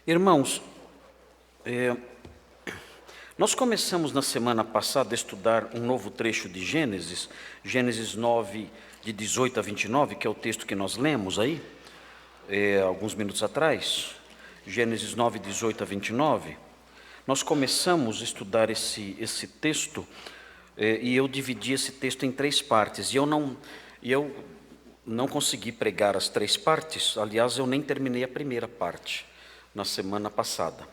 Irmãos, nós começamos na semana passada a estudar um novo trecho de Gênesis, Gênesis 9, de 18 a 29, que é o texto que nós lemos aí, alguns minutos atrás, Gênesis 9, 18 a 29. Nós começamos a estudar esse texto, e eu dividi esse texto em três partes, e eu não consegui pregar as três partes. Aliás, eu nem terminei a primeira parte na semana passada.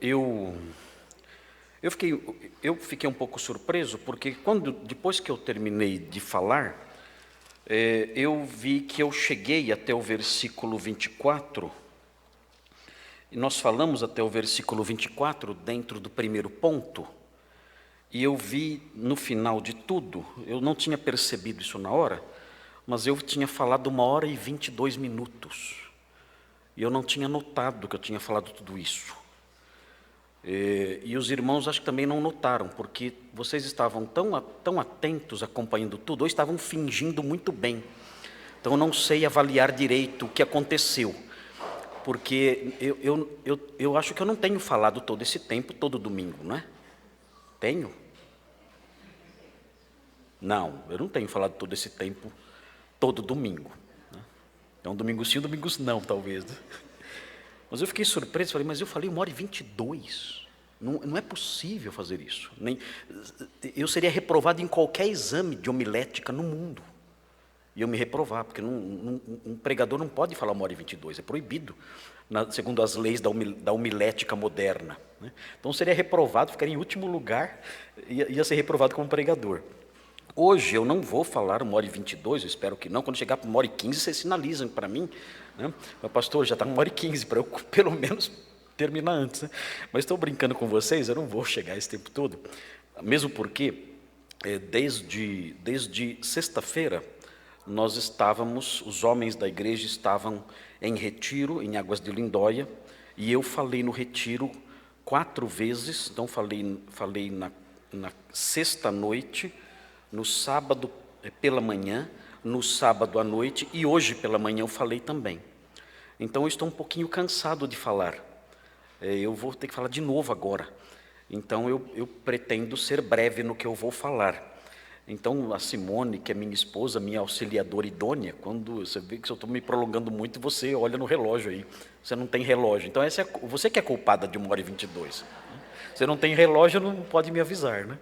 Eu fiquei um pouco surpreso, porque depois que eu terminei de falar, eu vi que eu cheguei até o versículo 24, e nós falamos até o versículo 24 dentro do primeiro ponto, e eu vi no final de tudo, eu não tinha percebido isso na hora, mas eu tinha falado 1h22 minutos, e eu não tinha notado que eu tinha falado tudo isso. E os irmãos acho que também não notaram, porque vocês estavam tão atentos acompanhando tudo, ou estavam fingindo muito bem. Então eu não sei avaliar direito o que aconteceu, porque eu acho que eu não tenho falado todo esse tempo, todo domingo, não é? Tenho? Não, eu não tenho falado todo esse tempo, todo domingo. Então, domingo sim, domingo não, talvez. Mas eu fiquei surpreso, falei, mas eu falei 1h22. Não é possível fazer isso. Eu seria reprovado em qualquer exame de homilética no mundo. E eu me reprovar, porque um pregador não pode falar 1h22, é proibido, segundo as leis da homilética moderna. Né? Então, eu seria reprovado, ficaria em último lugar, ia ser reprovado como pregador. Hoje eu não vou falar 1h22, eu espero que não. Quando chegar para 1h15, vocês sinalizam para mim, né? Mas, pastor, já está 1h15, para eu pelo menos terminar antes, né? Mas estou brincando com vocês, eu não vou chegar esse tempo todo, mesmo porque desde sexta-feira os homens da igreja estavam em retiro, em Águas de Lindóia, e eu falei no retiro 4 vezes. Então falei na sexta noite, no sábado pela manhã, no sábado à noite, e hoje pela manhã eu falei também. Então eu estou um pouquinho cansado de falar, eu vou ter que falar de novo agora. Então eu pretendo ser breve no que eu vou falar. Então a Simone, que é minha esposa, minha auxiliadora idônea, quando você vê que eu estou me prolongando muito, você olha no relógio aí, você não tem relógio, então você que é culpada de 1h22. Você não tem relógio, não pode me avisar, né?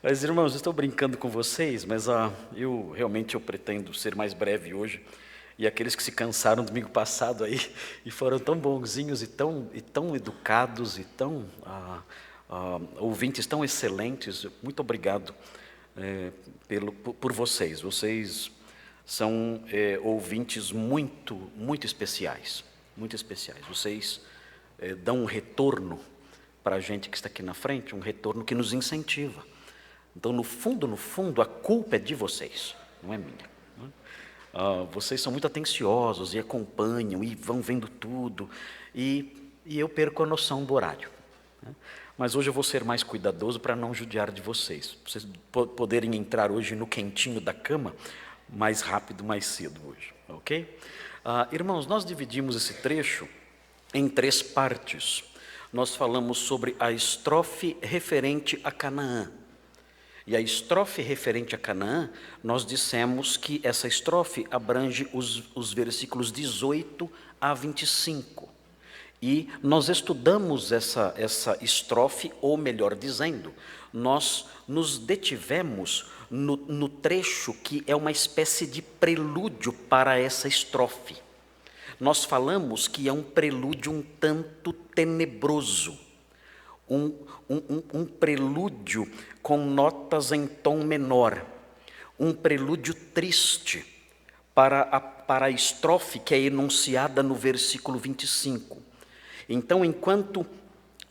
Mas, irmãos, eu estou brincando com vocês, mas eu pretendo ser mais breve hoje. E aqueles que se cansaram domingo passado aí, e foram tão bonzinhos, e tão educados, e ouvintes tão excelentes, muito obrigado por vocês. Vocês são ouvintes muito, muito especiais, muito especiais. Vocês dão um retorno para a gente que está aqui na frente, um retorno que nos incentiva. Então, no fundo, a culpa é de vocês, não é minha. Vocês são muito atenciosos e acompanham e vão vendo tudo, e eu perco a noção do horário. Né? Mas hoje eu vou ser mais cuidadoso para não judiar de vocês poderem entrar hoje no quentinho da cama mais rápido, mais cedo hoje, ok? Irmãos, nós dividimos esse trecho em 3 partes. Nós falamos sobre a estrofe referente a Canaã. E a estrofe referente a Canaã, nós dissemos que essa estrofe abrange os versículos 18 a 25. E nós estudamos essa estrofe, ou melhor dizendo, nós nos detivemos no trecho que é uma espécie de prelúdio para essa estrofe. Nós falamos que é um prelúdio um tanto tenebroso, um prelúdio com notas em tom menor, um prelúdio triste para a estrofe que é enunciada no versículo 25. Então, enquanto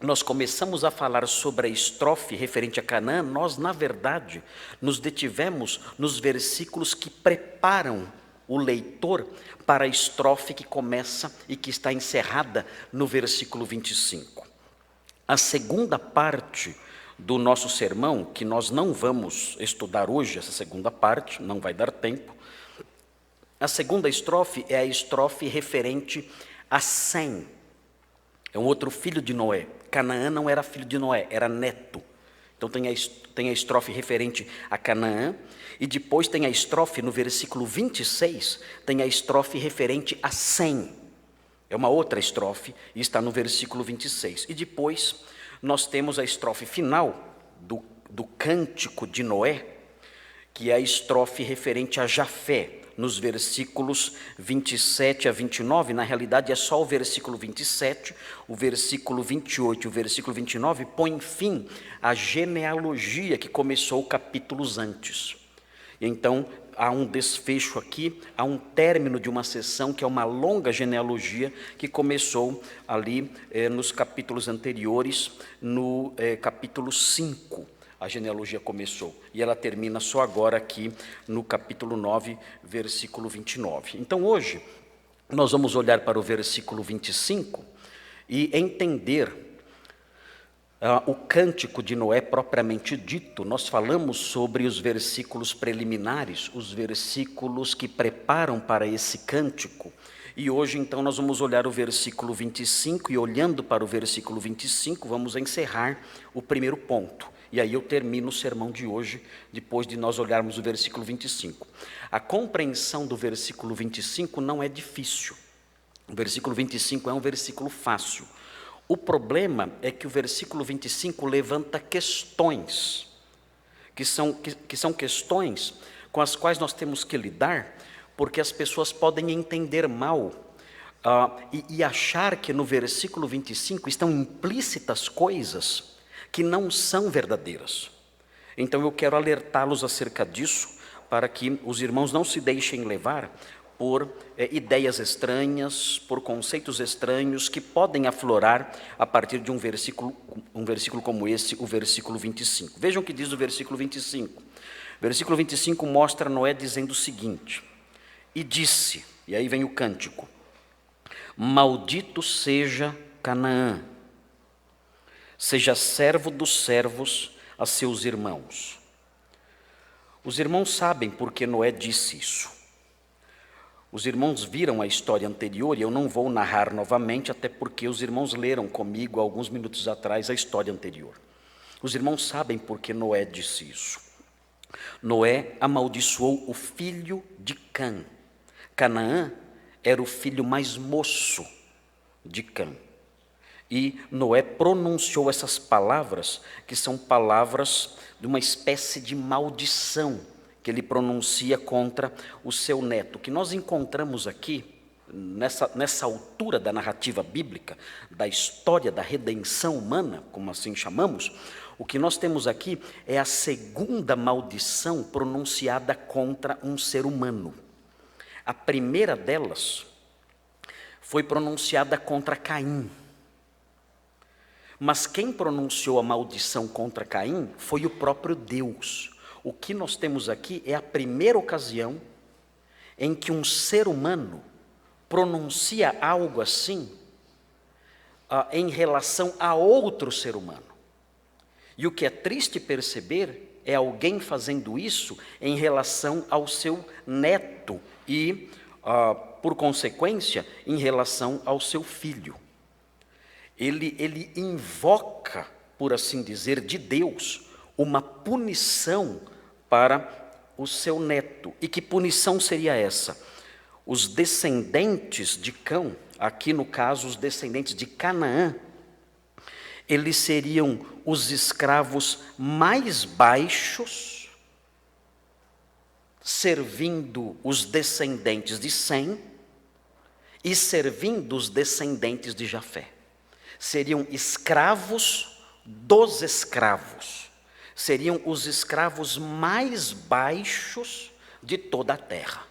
nós começamos a falar sobre a estrofe referente a Canaã, nós, na verdade, nos detivemos nos versículos que preparam o leitor para a estrofe que começa e que está encerrada no versículo 25. A segunda parte do nosso sermão, que nós não vamos estudar hoje, essa segunda parte, não vai dar tempo. A segunda estrofe é a estrofe referente a Sem. É um outro filho de Noé. Canaã não era filho de Noé, era neto. Então tem a estrofe referente a Canaã, e depois tem a estrofe no versículo 26, tem a estrofe referente a Sem. É uma outra estrofe, e está no versículo 26. E depois nós temos a estrofe final do cântico de Noé, que é a estrofe referente a Jafé, nos versículos 27 a 29, na realidade é só o versículo 27, o versículo 28 e o versículo 29 põem fim à genealogia que começou capítulos antes. Então, há um desfecho aqui, há um término de uma sessão que é uma longa genealogia que começou ali nos capítulos anteriores, no capítulo 5. A genealogia começou, e ela termina só agora aqui no capítulo 9, versículo 29. Então hoje, nós vamos olhar para o versículo 25 e entender o cântico de Noé propriamente dito. Nós falamos sobre os versículos preliminares, os versículos que preparam para esse cântico. E hoje, então, nós vamos olhar o versículo 25, e olhando para o versículo 25, vamos encerrar o primeiro ponto. E aí eu termino o sermão de hoje, depois de nós olharmos o versículo 25. A compreensão do versículo 25 não é difícil. O versículo 25 é um versículo fácil. O problema é que o versículo 25 levanta questões, que são questões com as quais nós temos que lidar, porque as pessoas podem entender mal e achar que no versículo 25 estão implícitas coisas que não são verdadeiras. Então eu quero alertá-los acerca disso, para que os irmãos não se deixem levar por ideias estranhas, por conceitos estranhos que podem aflorar a partir de um versículo como esse, o versículo 25. Vejam o que diz o versículo 25. O versículo 25 mostra Noé dizendo o seguinte: e disse, e aí vem o cântico: maldito seja Canaã, seja servo dos servos a seus irmãos. Os irmãos sabem por que Noé disse isso. Os irmãos viram a história anterior, e eu não vou narrar novamente, até porque os irmãos leram comigo, alguns minutos atrás, a história anterior. Os irmãos sabem por que Noé disse isso. Noé amaldiçoou o filho de Cã. Canaã era o filho mais moço de Cã. E Noé pronunciou essas palavras, que são palavras de uma espécie de maldição, que ele pronuncia contra o seu neto. O que nós encontramos aqui, nessa altura da narrativa bíblica, da história da redenção humana, como assim chamamos, o que nós temos aqui é a segunda maldição pronunciada contra um ser humano. A primeira delas foi pronunciada contra Caim. Mas quem pronunciou a maldição contra Caim foi o próprio Deus. O que nós temos aqui é a primeira ocasião em que um ser humano pronuncia algo assim em relação a outro ser humano. E o que é triste perceber é alguém fazendo isso em relação ao seu neto e, por consequência, em relação ao seu filho. Ele invoca, por assim dizer, de Deus, uma punição para o seu neto. E que punição seria essa? Os descendentes de Cão, aqui no caso os descendentes de Canaã, eles seriam os escravos mais baixos, servindo os descendentes de Sem e servindo os descendentes de Jafé. Seriam escravos dos escravos, seriam os escravos mais baixos de toda a terra.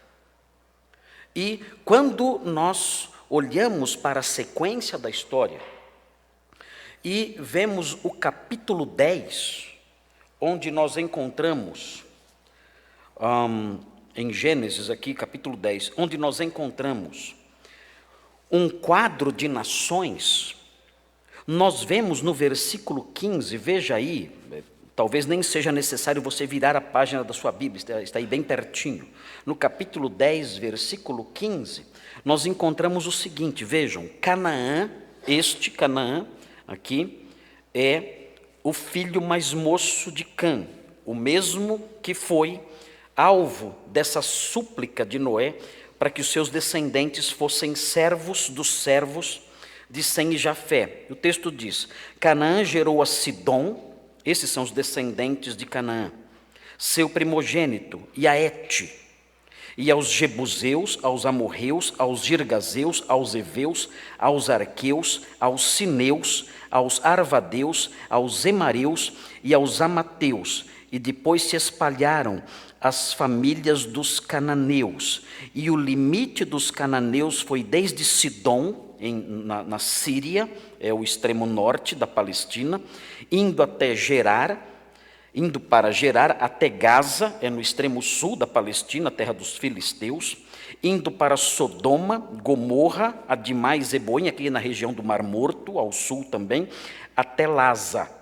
E quando nós olhamos para a sequência da história e vemos o capítulo 10, onde nós encontramos, em Gênesis aqui, capítulo 10, onde nós encontramos um quadro de nações, nós vemos no versículo 15, veja aí, talvez nem seja necessário você virar a página da sua Bíblia, está aí bem pertinho. No capítulo 10, versículo 15, nós encontramos o seguinte, vejam: Canaã Este Canaã, aqui, é o filho mais moço de Cã, o mesmo que foi alvo dessa súplica de Noé para que os seus descendentes fossem servos dos servos de Sem e Jafé. O texto diz: Canaã gerou a Sidom, esses são os descendentes de Canaã, seu primogênito, e a Et, e aos Jebuseus, aos Amorreus, aos Girgazeus, aos Eveus, aos Arqueus, aos Sineus, aos Arvadeus, aos Emareus e aos Amateus, e depois se espalharam as famílias dos cananeus, e o limite dos cananeus foi desde Sidom, na Síria, é o extremo norte da Palestina, indo para Gerar até Gaza, é no extremo sul da Palestina, terra dos filisteus, indo para Sodoma, Gomorra, Adimá e Zeboim, aqui na região do Mar Morto, ao sul também, até Laza.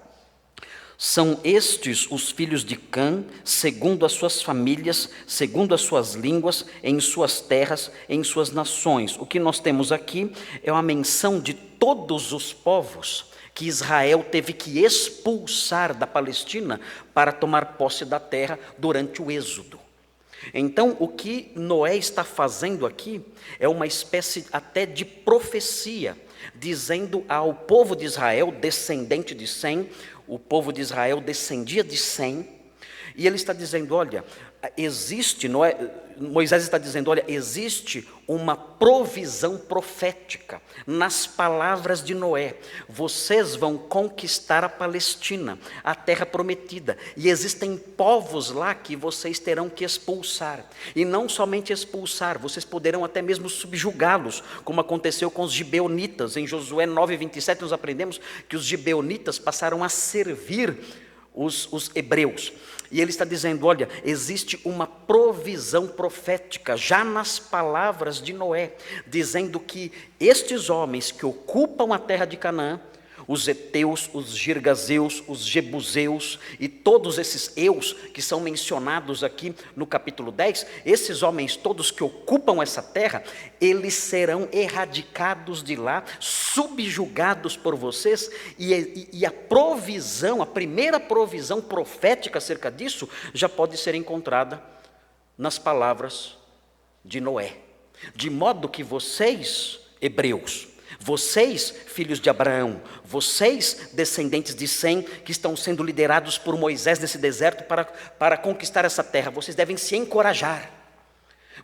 São estes os filhos de Cã, segundo as suas famílias, segundo as suas línguas, em suas terras, em suas nações. O que nós temos aqui é uma menção de todos os povos que Israel teve que expulsar da Palestina para tomar posse da terra durante o êxodo. Então, o que Noé está fazendo aqui é uma espécie até de profecia, dizendo ao povo de Israel, descendente de Sem, o povo de Israel descendia de Sem, e ele está dizendo, olha, Moisés está dizendo, olha, existe uma provisão profética nas palavras de Noé. Vocês vão conquistar a Palestina, a terra prometida, e existem povos lá que vocês terão que expulsar, e não somente expulsar, vocês poderão até mesmo subjugá-los, como aconteceu com os gibeonitas. Em Josué 9:27 nós aprendemos que os gibeonitas passaram a servir os hebreus. E ele está dizendo, olha, existe uma provisão profética, já nas palavras de Noé, dizendo que estes homens que ocupam a terra de Canaã, os heteus, os girgazeus, os jebuseus e todos esses eus que são mencionados aqui no capítulo 10, esses homens todos que ocupam essa terra, eles serão erradicados de lá, subjugados por vocês, e a provisão, a primeira provisão profética acerca disso, já pode ser encontrada nas palavras de Noé. De modo que vocês, hebreus, vocês, filhos de Abraão, vocês, descendentes de Sem, que estão sendo liderados por Moisés nesse deserto para conquistar essa terra, vocês devem se encorajar,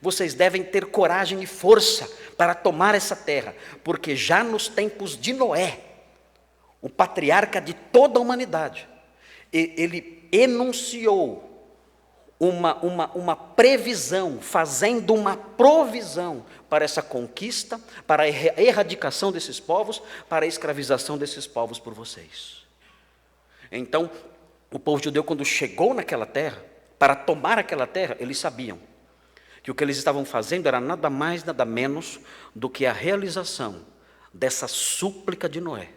vocês devem ter coragem e força para tomar essa terra, porque já nos tempos de Noé, o patriarca de toda a humanidade, ele enunciou uma previsão, fazendo uma provisão para essa conquista, para a erradicação desses povos, para a escravização desses povos por vocês. Então, o povo judeu, quando chegou naquela terra, para tomar aquela terra, eles sabiam que o que eles estavam fazendo era nada mais, nada menos do que a realização dessa súplica de Noé,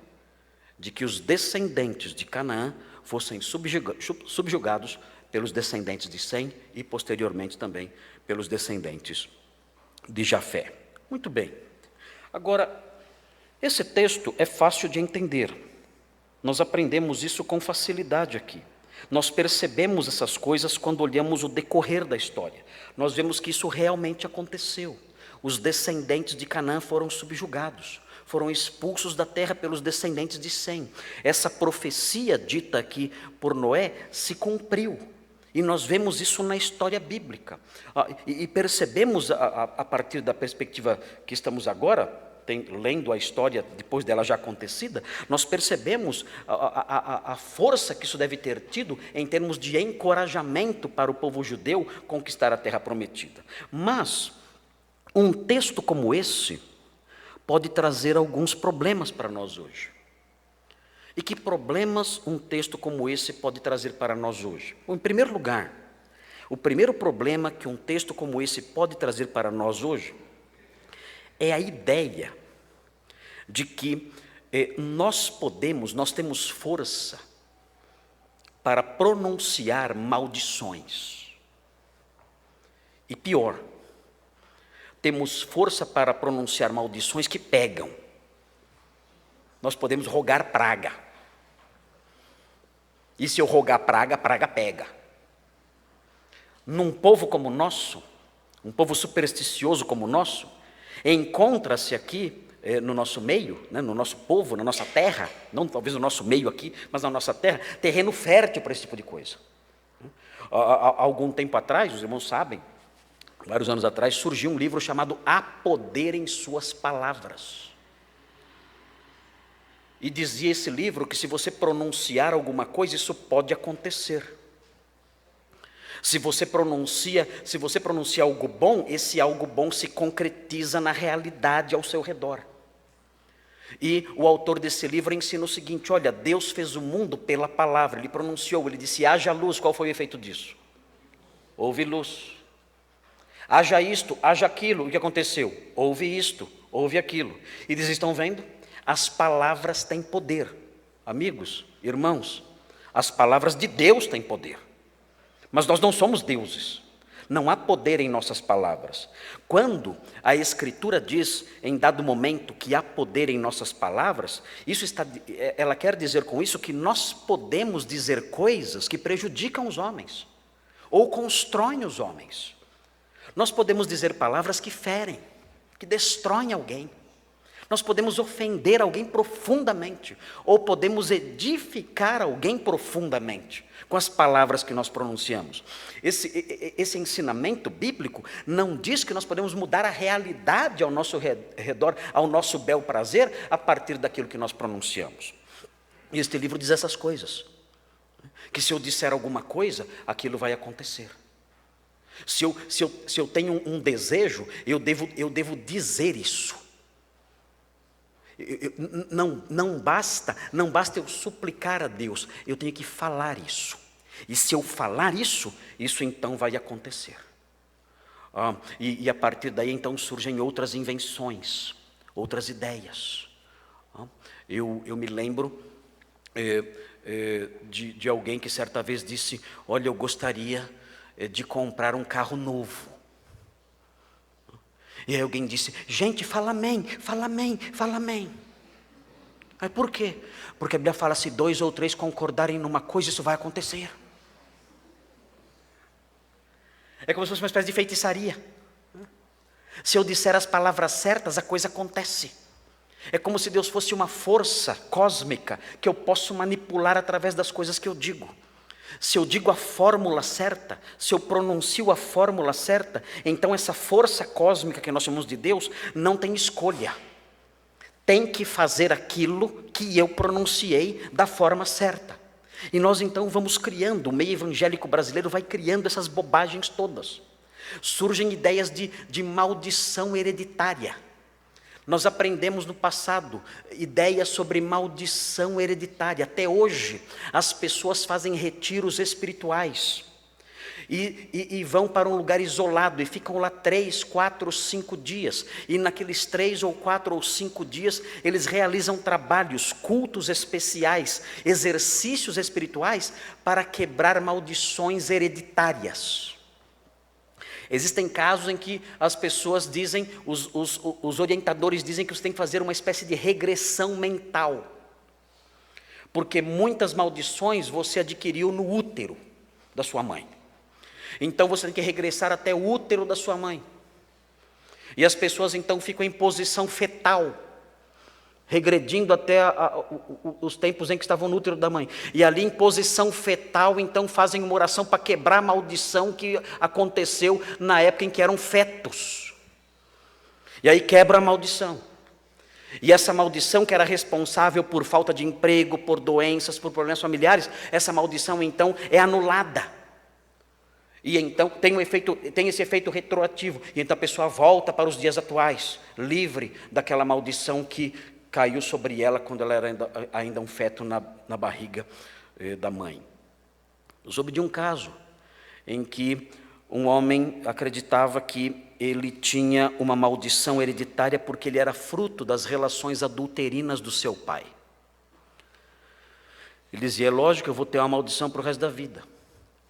de que os descendentes de Canaã fossem subjugados pelos descendentes de Sem e, posteriormente, também pelos descendentes de Jafé. Muito bem. Agora, esse texto é fácil de entender. Nós aprendemos isso com facilidade aqui. Nós percebemos essas coisas quando olhamos o decorrer da história. Nós vemos que isso realmente aconteceu. Os descendentes de Canaã foram subjugados, foram expulsos da terra pelos descendentes de Sem. Essa profecia dita aqui por Noé se cumpriu. E nós vemos isso na história bíblica. E percebemos, a partir da perspectiva que estamos agora, lendo a história depois dela já acontecida, nós percebemos a força que isso deve ter tido em termos de encorajamento para o povo judeu conquistar a terra prometida. Mas um texto como esse pode trazer alguns problemas para nós hoje. E que problemas um texto como esse pode trazer para nós hoje? Bom, em primeiro lugar, o primeiro problema que um texto como esse pode trazer para nós hoje é a ideia de que nós temos força para pronunciar maldições. E pior, temos força para pronunciar maldições que pegam. nós podemos rogar praga. E se eu rogar praga, a praga pega. Num povo como o nosso, um povo supersticioso como o nosso, encontra-se aqui, no nosso meio, né, no nosso povo, na nossa terra, não talvez no nosso meio aqui, mas na nossa terra, terreno fértil para esse tipo de coisa. Há algum tempo atrás, os irmãos sabem, vários anos atrás, surgiu um livro chamado Há Poder em Suas Palavras. E dizia esse livro que se você pronunciar alguma coisa, isso pode acontecer. Se você pronuncia algo bom, esse algo bom se concretiza na realidade ao seu redor. E o autor desse livro ensina o seguinte: olha, Deus fez o mundo pela palavra, Ele pronunciou, Ele disse, haja luz, qual foi o efeito disso? Houve luz. Haja isto, haja aquilo, o que aconteceu? Houve isto, houve aquilo. E diz, estão vendo? As palavras têm poder. Amigos, irmãos, as palavras de Deus têm poder. Mas nós não somos deuses. Não há poder em nossas palavras. Quando a Escritura diz, em dado momento, que há poder em nossas palavras, ela quer dizer com isso que nós podemos dizer coisas que prejudicam os homens, ou constroem os homens. Nós podemos dizer palavras que ferem, que destroem alguém. Nós podemos ofender alguém profundamente, ou podemos edificar alguém profundamente, com as palavras que nós pronunciamos. Esse ensinamento bíblico não diz que nós podemos mudar a realidade ao nosso redor, ao nosso bel prazer, a partir daquilo que nós pronunciamos. E este livro diz essas coisas, que se eu disser alguma coisa, aquilo vai acontecer. Se eu tenho um desejo, eu devo dizer isso. Não basta eu suplicar a Deus, eu tenho que falar isso. E se eu falar isso então vai acontecer. E a partir daí então surgem outras invenções, outras ideias. Eu me lembro de alguém que certa vez disse, olha, eu gostaria de comprar um carro novo. E aí alguém disse, gente, fala amém, fala amém, fala amém. Mas por quê? Porque a Bíblia fala, se 2 ou 3 concordarem numa coisa, isso vai acontecer. É como se fosse uma espécie de feitiçaria. Se eu disser as palavras certas, a coisa acontece. É como se Deus fosse uma força cósmica que eu posso manipular através das coisas que eu digo. Se eu digo a fórmula certa, se eu pronuncio a fórmula certa, então essa força cósmica que nós chamamos de Deus não tem escolha. Tem que fazer aquilo que eu pronunciei da forma certa. E nós então vamos criando, o meio evangélico brasileiro vai criando essas bobagens todas. Surgem ideias de maldição hereditária. Nós aprendemos no passado ideias sobre maldição hereditária. Até hoje, as pessoas fazem retiros espirituais e vão para um lugar isolado e ficam lá 3, 4, 5 dias. E naqueles 3 ou 4 ou 5 dias, eles realizam trabalhos, cultos especiais, exercícios espirituais para quebrar maldições hereditárias. Existem casos em que as pessoas dizem, os orientadores dizem que você tem que fazer uma espécie de regressão mental. Porque muitas maldições você adquiriu no útero da sua mãe. Então você tem que regressar até o útero da sua mãe. E as pessoas então ficam em posição fetal, regredindo até os tempos em que estavam no útero da mãe. E ali em posição fetal, então fazem uma oração para quebrar a maldição que aconteceu na época em que eram fetos. E aí quebra a maldição. E essa maldição que era responsável por falta de emprego, por doenças, por problemas familiares, essa maldição então é anulada. E então tem esse efeito retroativo. E então a pessoa volta para os dias atuais, livre daquela maldição que caiu sobre ela quando ela era ainda um feto na barriga da mãe. Eu soube de um caso em que um homem acreditava que ele tinha uma maldição hereditária porque ele era fruto das relações adulterinas do seu pai. Ele dizia, é lógico que eu vou ter uma maldição para o resto da vida,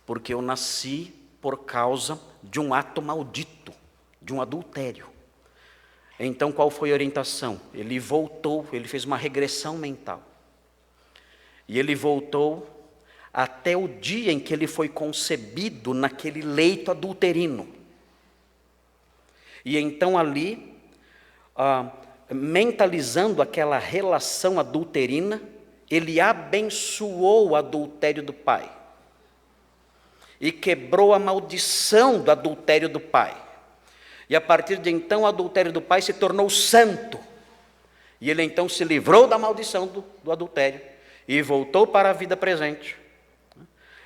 porque eu nasci por causa de um ato maldito, de um adultério. Então qual foi a orientação? Ele voltou, ele fez uma regressão mental. E ele voltou até o dia em que ele foi concebido naquele leito adulterino. E então ali, mentalizando aquela relação adulterina, ele abençoou o adultério do pai. E quebrou a maldição do adultério do pai. E a partir de então o adultério do pai se tornou santo. E ele então se livrou da maldição do adultério e voltou para a vida presente.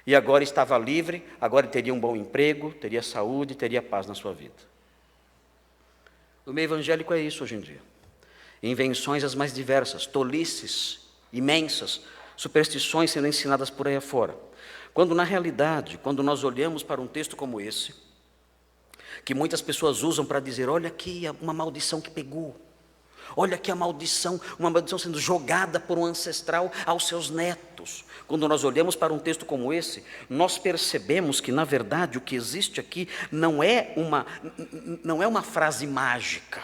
E agora estava livre, agora teria um bom emprego, teria saúde, teria paz na sua vida. O meio evangélico é isso hoje em dia. Invenções as mais diversas, tolices imensas, superstições sendo ensinadas por aí afora. Quando na realidade, quando nós olhamos para um texto como esse, que muitas pessoas usam para dizer, olha aqui uma maldição que pegou, olha aqui a maldição, uma maldição sendo jogada por um ancestral aos seus netos. Quando nós olhamos para um texto como esse, nós percebemos que na verdade o que existe aqui não é uma frase mágica.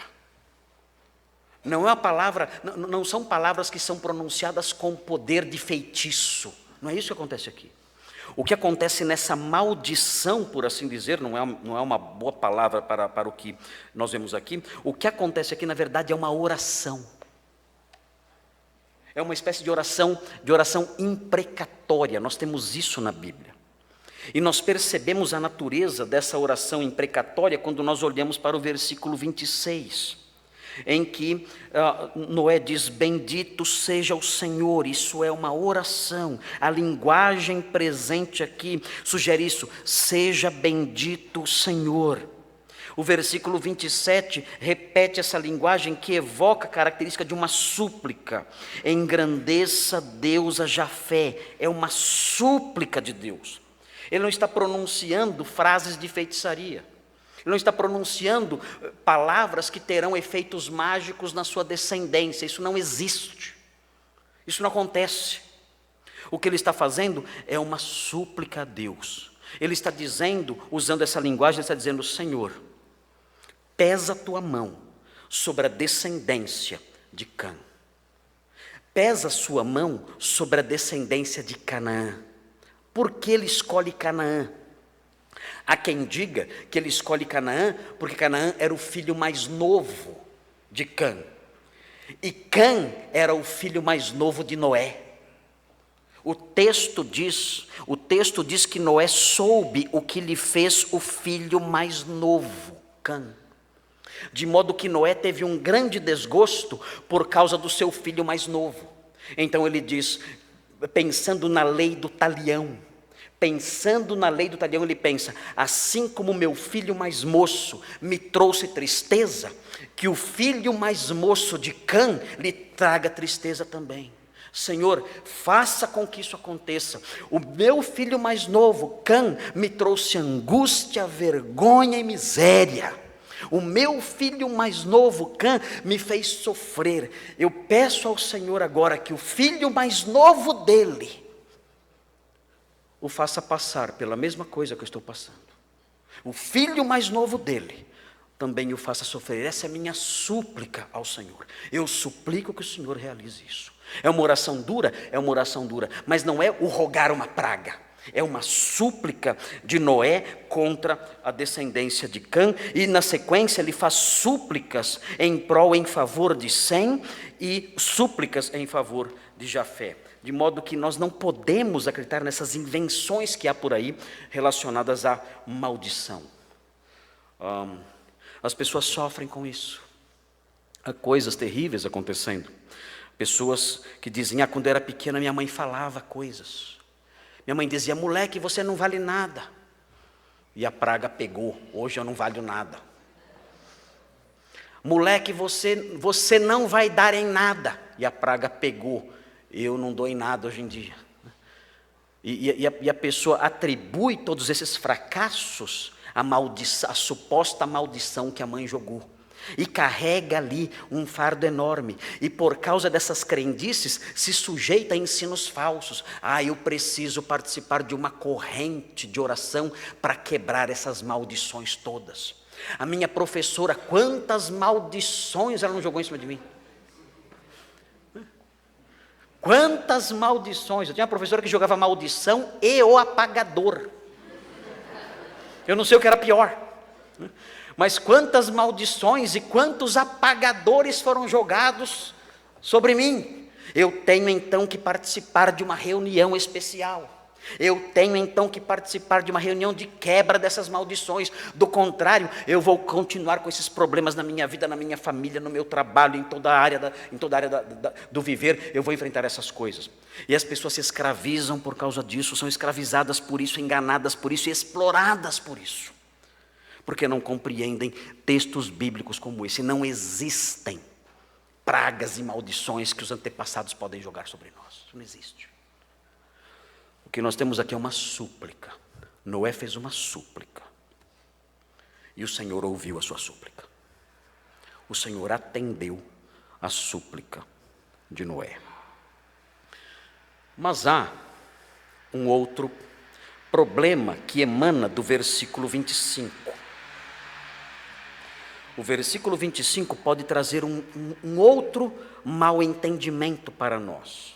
Não é uma palavra, não são palavras que são pronunciadas com poder de feitiço. Não é isso que acontece aqui. O que acontece nessa maldição, por assim dizer, não é uma boa palavra para o que nós vemos aqui. O que acontece aqui, na verdade, é uma oração. É uma espécie de oração imprecatória. Nós temos isso na Bíblia. E nós percebemos a natureza dessa oração imprecatória quando nós olhamos para o versículo 26. Em que Noé diz, bendito seja o Senhor. Isso é uma oração, a linguagem presente aqui sugere isso, seja bendito o Senhor. O versículo 27 repete essa linguagem que evoca a característica de uma súplica, engrandeça Deus a Jafé, é uma súplica de Deus. Ele não está pronunciando frases de feitiçaria. Ele não está pronunciando palavras que terão efeitos mágicos na sua descendência. Isso não existe. Isso não acontece. O que ele está fazendo é uma súplica a Deus. Ele está dizendo, usando essa linguagem, ele está dizendo, Senhor, pesa a tua mão sobre a descendência de Cã. Pesa a sua mão sobre a descendência de Canaã. Por que ele escolhe Canaã? Há quem diga que ele escolhe Canaã porque Canaã era o filho mais novo de Cã. E Cã era o filho mais novo de Noé. O texto diz que Noé soube o que lhe fez o filho mais novo, Cã. De modo que Noé teve um grande desgosto por causa do seu filho mais novo. Então ele diz, pensando na lei do talião, ele pensa, assim como meu filho mais moço me trouxe tristeza, que o filho mais moço de Cã lhe traga tristeza também. Senhor, faça com que isso aconteça. O meu filho mais novo, Cã, me trouxe angústia, vergonha e miséria. O meu filho mais novo, Cã, me fez sofrer. Eu peço ao Senhor agora que o filho mais novo dele o faça passar pela mesma coisa que eu estou passando. O filho mais novo dele também o faça sofrer. Essa é a minha súplica ao Senhor. Eu suplico que o Senhor realize isso. É uma oração dura, mas não é o rogar uma praga. É uma súplica de Noé contra a descendência de Cã, e na sequência ele faz súplicas em favor de Sem e súplicas em favor de Jafé. De modo que nós não podemos acreditar nessas invenções que há por aí relacionadas à maldição. As pessoas sofrem com isso. Há coisas terríveis acontecendo. Pessoas que dizem, quando eu era pequena minha mãe falava coisas. Minha mãe dizia, moleque, você não vale nada. E a praga pegou, hoje eu não valho nada. Moleque, você não vai dar em nada. E a praga pegou, eu não dou em nada hoje em dia. E a pessoa atribui todos esses fracassos à suposta maldição que a mãe jogou. E carrega ali um fardo enorme. E por causa dessas crendices, se sujeita a ensinos falsos. Eu preciso participar de uma corrente de oração para quebrar essas maldições todas. A minha professora, quantas maldições ela não jogou em cima de mim. Quantas maldições. Eu tinha uma professora que jogava maldição e o apagador. Eu não sei o que era pior. Mas quantas maldições e quantos apagadores foram jogados sobre mim. Eu tenho então que participar de uma reunião especial. Eu tenho então que participar de uma reunião de quebra dessas maldições. Do contrário, eu vou continuar com esses problemas na minha vida, na minha família, no meu trabalho, em toda a área do viver. Eu vou enfrentar essas coisas. E as pessoas se escravizam por causa disso, são escravizadas por isso, enganadas por isso e exploradas por isso. Porque não compreendem textos bíblicos como esse. Não existem pragas e maldições que os antepassados podem jogar sobre nós. Isso não existe. O que nós temos aqui é uma súplica. Noé fez uma súplica. E o Senhor ouviu a sua súplica. O Senhor atendeu a súplica de Noé. Mas há um outro problema que emana do versículo 25. O versículo 25 pode trazer um outro mal entendimento para nós.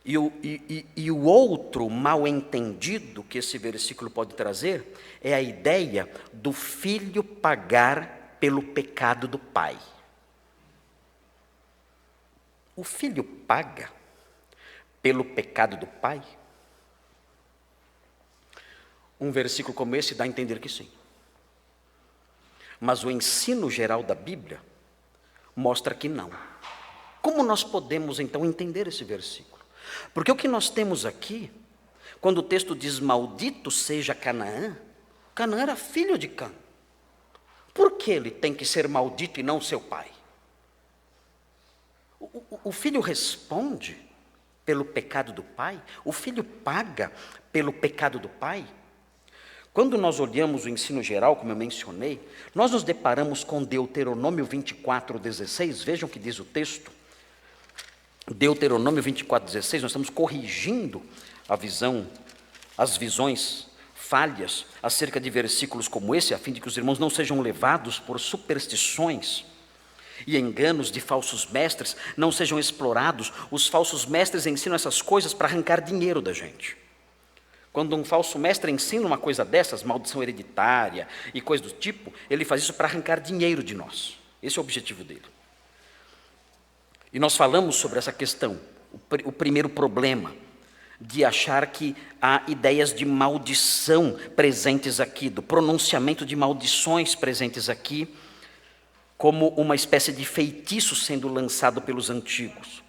E o outro mal entendido que esse versículo pode trazer é a ideia do filho pagar pelo pecado do pai. O filho paga pelo pecado do pai? Um versículo como esse dá a entender que sim. Mas o ensino geral da Bíblia mostra que não. Como nós podemos então entender esse versículo? Porque o que nós temos aqui, quando o texto diz maldito seja Canaã, Canaã era filho de Cã. Por que ele tem que ser maldito e não seu pai? O filho responde pelo pecado do pai? O filho paga pelo pecado do pai? Quando nós olhamos o ensino geral, como eu mencionei, nós nos deparamos com Deuteronômio 24:16, vejam o que diz o texto. Deuteronômio 24:16, nós estamos corrigindo as visões falhas acerca de versículos como esse, a fim de que os irmãos não sejam levados por superstições e enganos de falsos mestres, não sejam explorados. Os falsos mestres ensinam essas coisas para arrancar dinheiro da gente. Quando um falso mestre ensina uma coisa dessas, maldição hereditária e coisa do tipo, ele faz isso para arrancar dinheiro de nós. Esse é o objetivo dele. E nós falamos sobre essa questão, o primeiro problema, de achar que há ideias de maldição presentes aqui, do pronunciamento de maldições presentes aqui, como uma espécie de feitiço sendo lançado pelos antigos.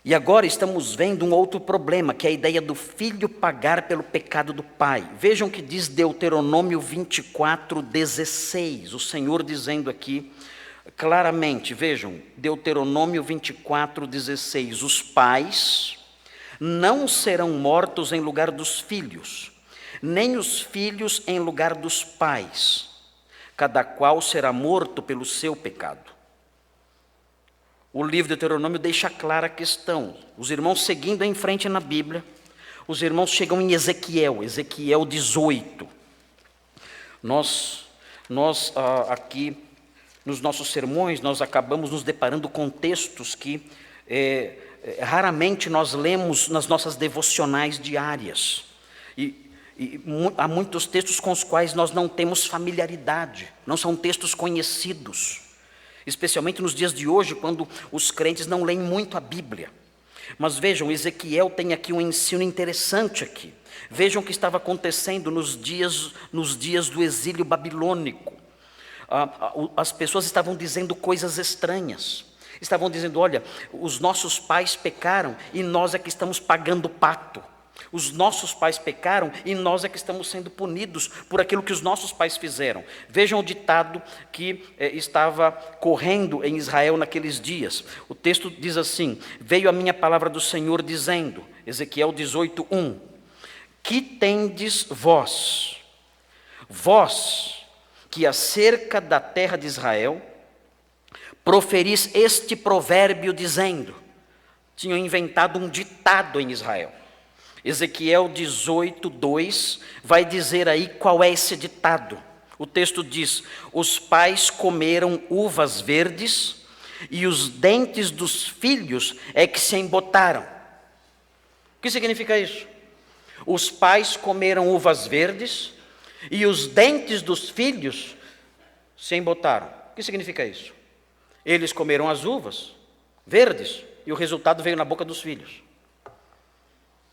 E agora estamos vendo um outro problema, que é a ideia do filho pagar pelo pecado do pai. Vejam o que diz Deuteronômio 24:16, o Senhor dizendo aqui claramente, vejam, Deuteronômio 24:16, os pais não serão mortos em lugar dos filhos, nem os filhos em lugar dos pais, cada qual será morto pelo seu pecado. O livro de Deuteronômio deixa clara a questão. Os irmãos seguindo em frente na Bíblia, os irmãos chegam em Ezequiel 18. Nós aqui, nos nossos sermões, nós acabamos nos deparando com textos que raramente nós lemos nas nossas devocionais diárias. E há muitos textos com os quais nós não temos familiaridade, não são textos conhecidos. Especialmente nos dias de hoje, quando os crentes não leem muito a Bíblia. Mas vejam, Ezequiel tem aqui um ensino interessante aqui. Vejam o que estava acontecendo nos dias do exílio babilônico. As pessoas estavam dizendo coisas estranhas. Estavam dizendo, olha, os nossos pais pecaram e nós é que estamos pagando o pato. Os nossos pais pecaram e nós é que estamos sendo punidos por aquilo que os nossos pais fizeram. Vejam o ditado que estava correndo em Israel naqueles dias. O texto diz assim: veio a minha palavra do Senhor dizendo, Ezequiel 18:1, que tendes vós que acerca da terra de Israel proferis este provérbio dizendo, tinham inventado um ditado em Israel. Ezequiel 18:2 vai dizer aí qual é esse ditado. O texto diz: os pais comeram uvas verdes e os dentes dos filhos é que se embotaram. O que significa isso? Os pais comeram uvas verdes e os dentes dos filhos se embotaram. O que significa isso? Eles comeram as uvas verdes e o resultado veio na boca dos filhos.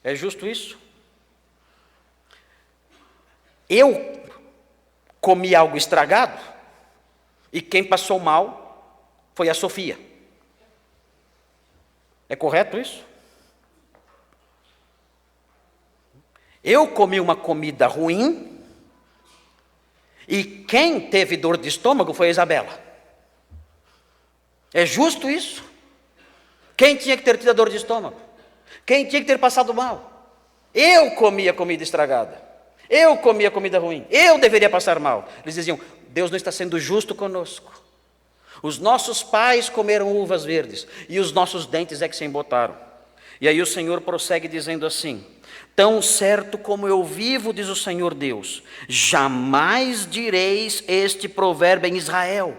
É justo isso? Eu comi algo estragado e quem passou mal foi a Sofia. É correto isso? Eu comi uma comida ruim e quem teve dor de estômago foi a Isabela. É justo isso? Quem tinha que ter tido a dor de estômago? Quem tinha que ter passado mal? Eu comi a comida estragada. Eu comi a comida ruim. Eu deveria passar mal. Eles diziam: Deus não está sendo justo conosco. Os nossos pais comeram uvas verdes e os nossos dentes é que se embotaram. E aí o Senhor prossegue dizendo assim: tão certo como eu vivo, diz o Senhor Deus, jamais direis este provérbio em Israel.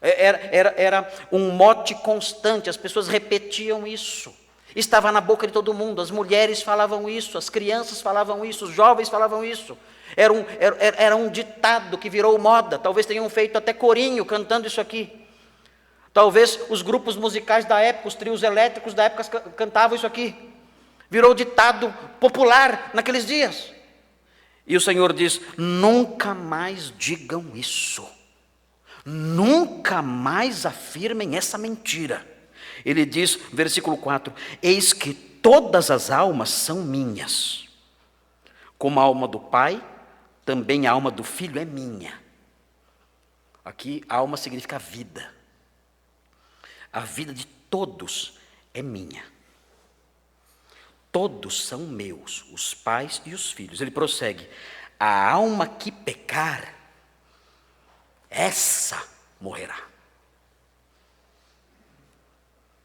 Era um mote constante, as pessoas repetiam isso. Estava na boca de todo mundo, as mulheres falavam isso, as crianças falavam isso, os jovens falavam isso. Era um ditado que virou moda, talvez tenham feito até corinho cantando isso aqui. Talvez os grupos musicais da época, os trios elétricos da época cantavam isso aqui. Virou ditado popular naqueles dias. E o Senhor diz: nunca mais digam isso. Nunca mais afirmem essa mentira. Ele diz, versículo 4: eis que todas as almas são minhas. Como a alma do Pai, também a alma do Filho é minha. Aqui, alma significa vida. A vida de todos é minha. Todos são meus, os pais e os filhos. Ele prossegue: a alma que pecar, essa morrerá.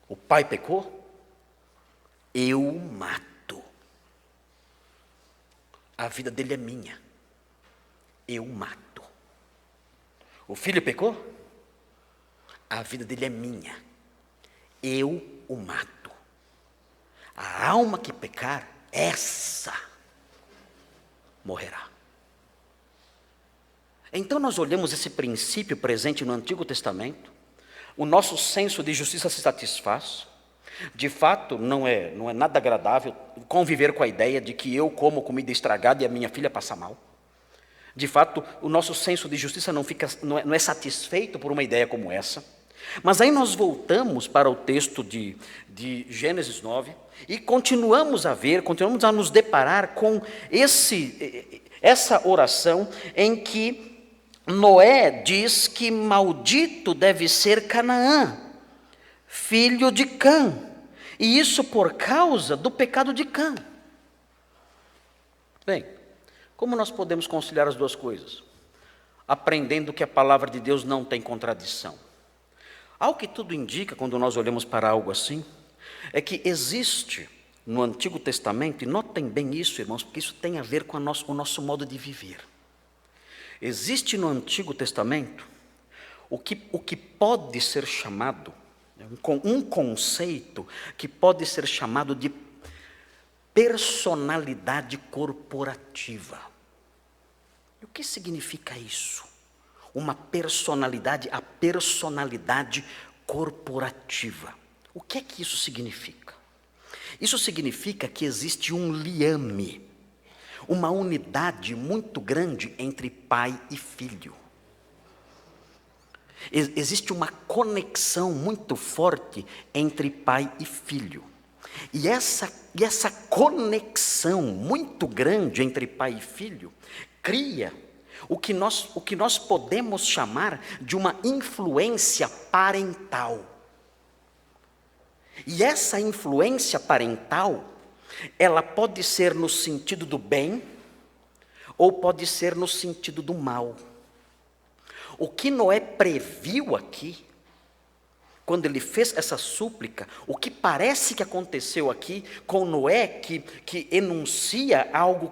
O pai pecou, eu o mato. A vida dele é minha, eu o mato. O filho pecou, a vida dele é minha, eu o mato. A alma que pecar, essa morrerá. Então nós olhamos esse princípio presente no Antigo Testamento, o nosso senso de justiça se satisfaz. De fato, não é nada agradável conviver com a ideia de que eu como comida estragada e a minha filha passa mal. De fato, o nosso senso de justiça não é satisfeito por uma ideia como essa. Mas aí nós voltamos para o texto de Gênesis 9 e continuamos a nos deparar com essa oração em que Noé diz que maldito deve ser Canaã, filho de Cã, e isso por causa do pecado de Cã. Bem, como nós podemos conciliar as duas coisas? Aprendendo que a palavra de Deus não tem contradição. Ao que tudo indica, quando nós olhamos para algo assim, é que existe no Antigo Testamento, e notem bem isso, irmãos, porque isso tem a ver com o nosso modo de viver. Existe no Antigo Testamento o que pode ser chamado, um conceito que pode ser chamado de personalidade corporativa. E o que significa isso? A personalidade corporativa. O que é que isso significa? Isso significa que existe um liame, uma unidade muito grande entre pai e filho. Existe uma conexão muito forte entre pai e filho. E essa conexão muito grande entre pai e filho cria o que nós podemos chamar de uma influência parental. E essa influência parental, ela pode ser no sentido do bem, ou pode ser no sentido do mal. O que Noé previu aqui, quando ele fez essa súplica, o que parece que aconteceu aqui com Noé, que enuncia algo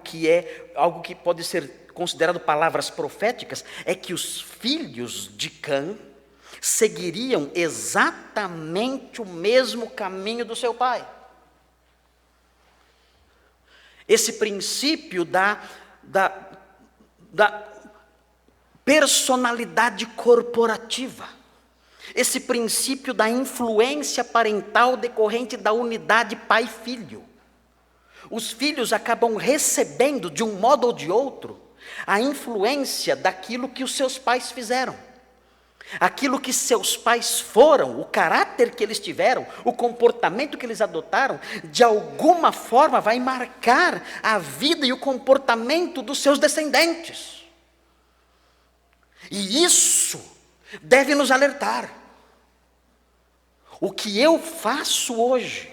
que pode ser considerado palavras proféticas, é que os filhos de Cã seguiriam exatamente o mesmo caminho do seu pai. Esse princípio da personalidade corporativa, esse princípio da influência parental decorrente da unidade pai-filho. Os filhos acabam recebendo, de um modo ou de outro, a influência daquilo que os seus pais fizeram. Aquilo que seus pais foram, o caráter que eles tiveram, o comportamento que eles adotaram, de alguma forma vai marcar a vida e o comportamento dos seus descendentes. E isso deve nos alertar. O que eu faço hoje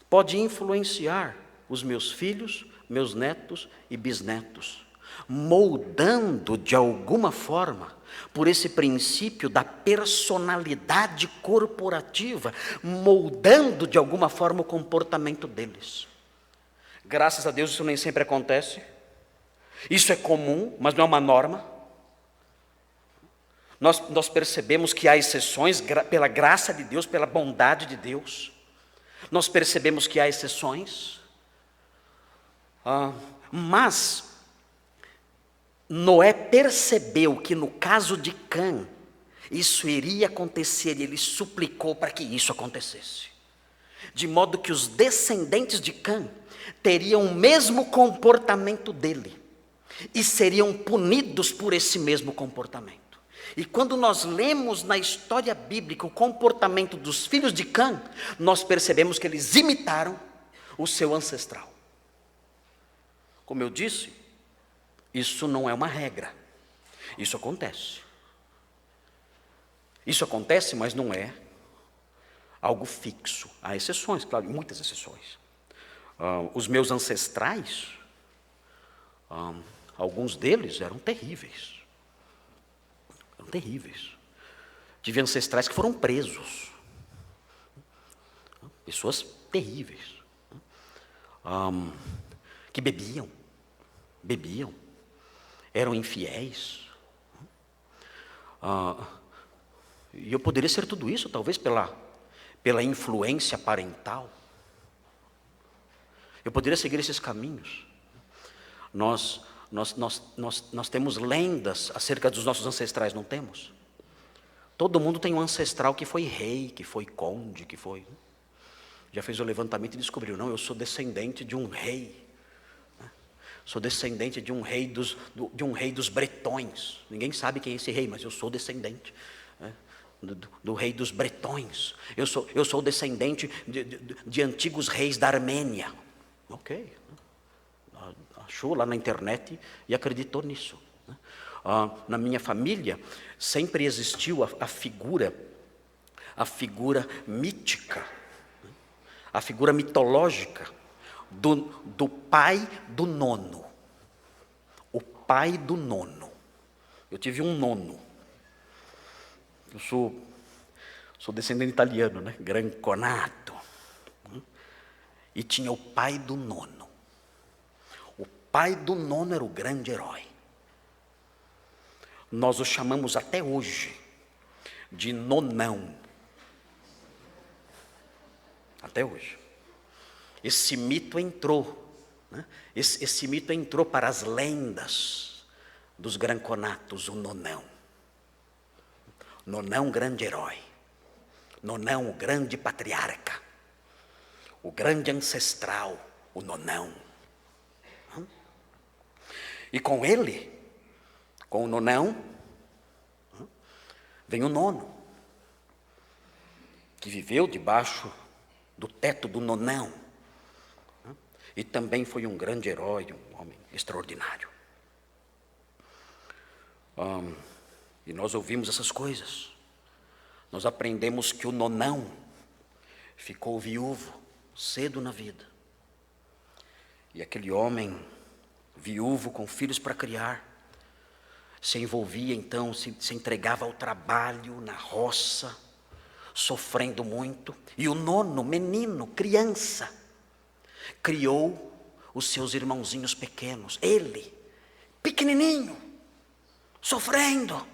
pode influenciar os meus filhos, meus netos e bisnetos, moldando de alguma forma, por esse princípio da personalidade corporativa, moldando de alguma forma o comportamento deles. Graças a Deus isso nem sempre acontece. Isso é comum, mas não é uma norma. Nós percebemos que há exceções, pela graça de Deus, pela bondade de Deus. Nós percebemos que há exceções. Mas Noé percebeu que no caso de Cã, isso iria acontecer e ele suplicou para que isso acontecesse. De modo que os descendentes de Cã teriam o mesmo comportamento dele e seriam punidos por esse mesmo comportamento. E quando nós lemos na história bíblica o comportamento dos filhos de Cã, nós percebemos que eles imitaram o seu ancestral. Como eu disse, isso não é uma regra. Isso acontece. Isso acontece, mas não é algo fixo. Há exceções, claro, muitas exceções. Os meus ancestrais, alguns deles eram terríveis. Eram terríveis. Tive ancestrais que foram presos. Pessoas terríveis. Que bebiam. Eram infiéis. E eu poderia ser tudo isso, talvez pela influência parental. Eu poderia seguir esses caminhos. Nós temos lendas acerca dos nossos ancestrais, não temos? Todo mundo tem um ancestral que foi rei, que foi conde, que foi... Já fez o levantamento e descobriu, não, eu sou descendente de um rei. Sou descendente de um rei dos bretões. Ninguém sabe quem é esse rei, mas eu sou descendente do rei dos bretões. Eu sou descendente de antigos reis da Armênia. Ok. Achou lá na internet e acreditou nisso. Na minha família sempre existiu a figura mítica, a figura mitológica do pai do nono. O pai do nono. Eu tive um nono. Eu sou descendente italiano, né? Granconato. E tinha o pai do nono. O pai do nono era o grande herói. Nós o chamamos até hoje de nonão. Até hoje. Esse mito entrou, né? Esse mito entrou para as lendas dos granconatos, o nonão. Nonão, grande herói. Nonão, o grande patriarca. O grande ancestral, o nonão. E com ele, com o nonão, vem o nono, que viveu debaixo do teto do nonão. E também foi um grande herói, um homem extraordinário. E nós ouvimos essas coisas. Nós aprendemos que o nonão ficou viúvo cedo na vida. E aquele homem viúvo com filhos para criar, se envolvia então, se entregava ao trabalho na roça, sofrendo muito. E o nono, menino, criança, criou os seus irmãozinhos pequenos. Ele pequenininho, sofrendo.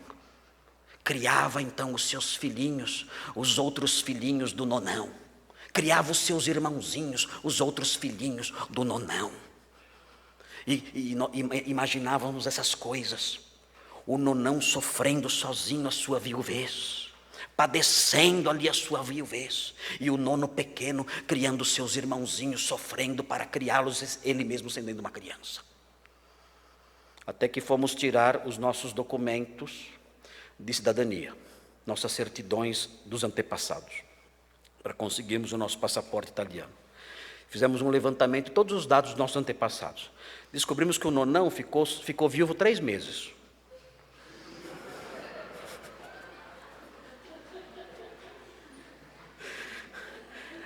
Criava então os seus filhinhos, os outros filhinhos do nonão. Criava os seus irmãozinhos, os outros filhinhos do nonão. E imaginávamos essas coisas. O nonão sofrendo sozinho a sua viuvez, padecendo ali a sua viuvez. E o nono pequeno criando os seus irmãozinhos, sofrendo para criá-los, ele mesmo sendo uma criança. Até que fomos tirar os nossos documentos de cidadania, nossas certidões dos antepassados, para conseguirmos o nosso passaporte italiano. Fizemos um levantamento de todos os dados dos nossos antepassados. Descobrimos que o nonão ficou vivo 3 meses.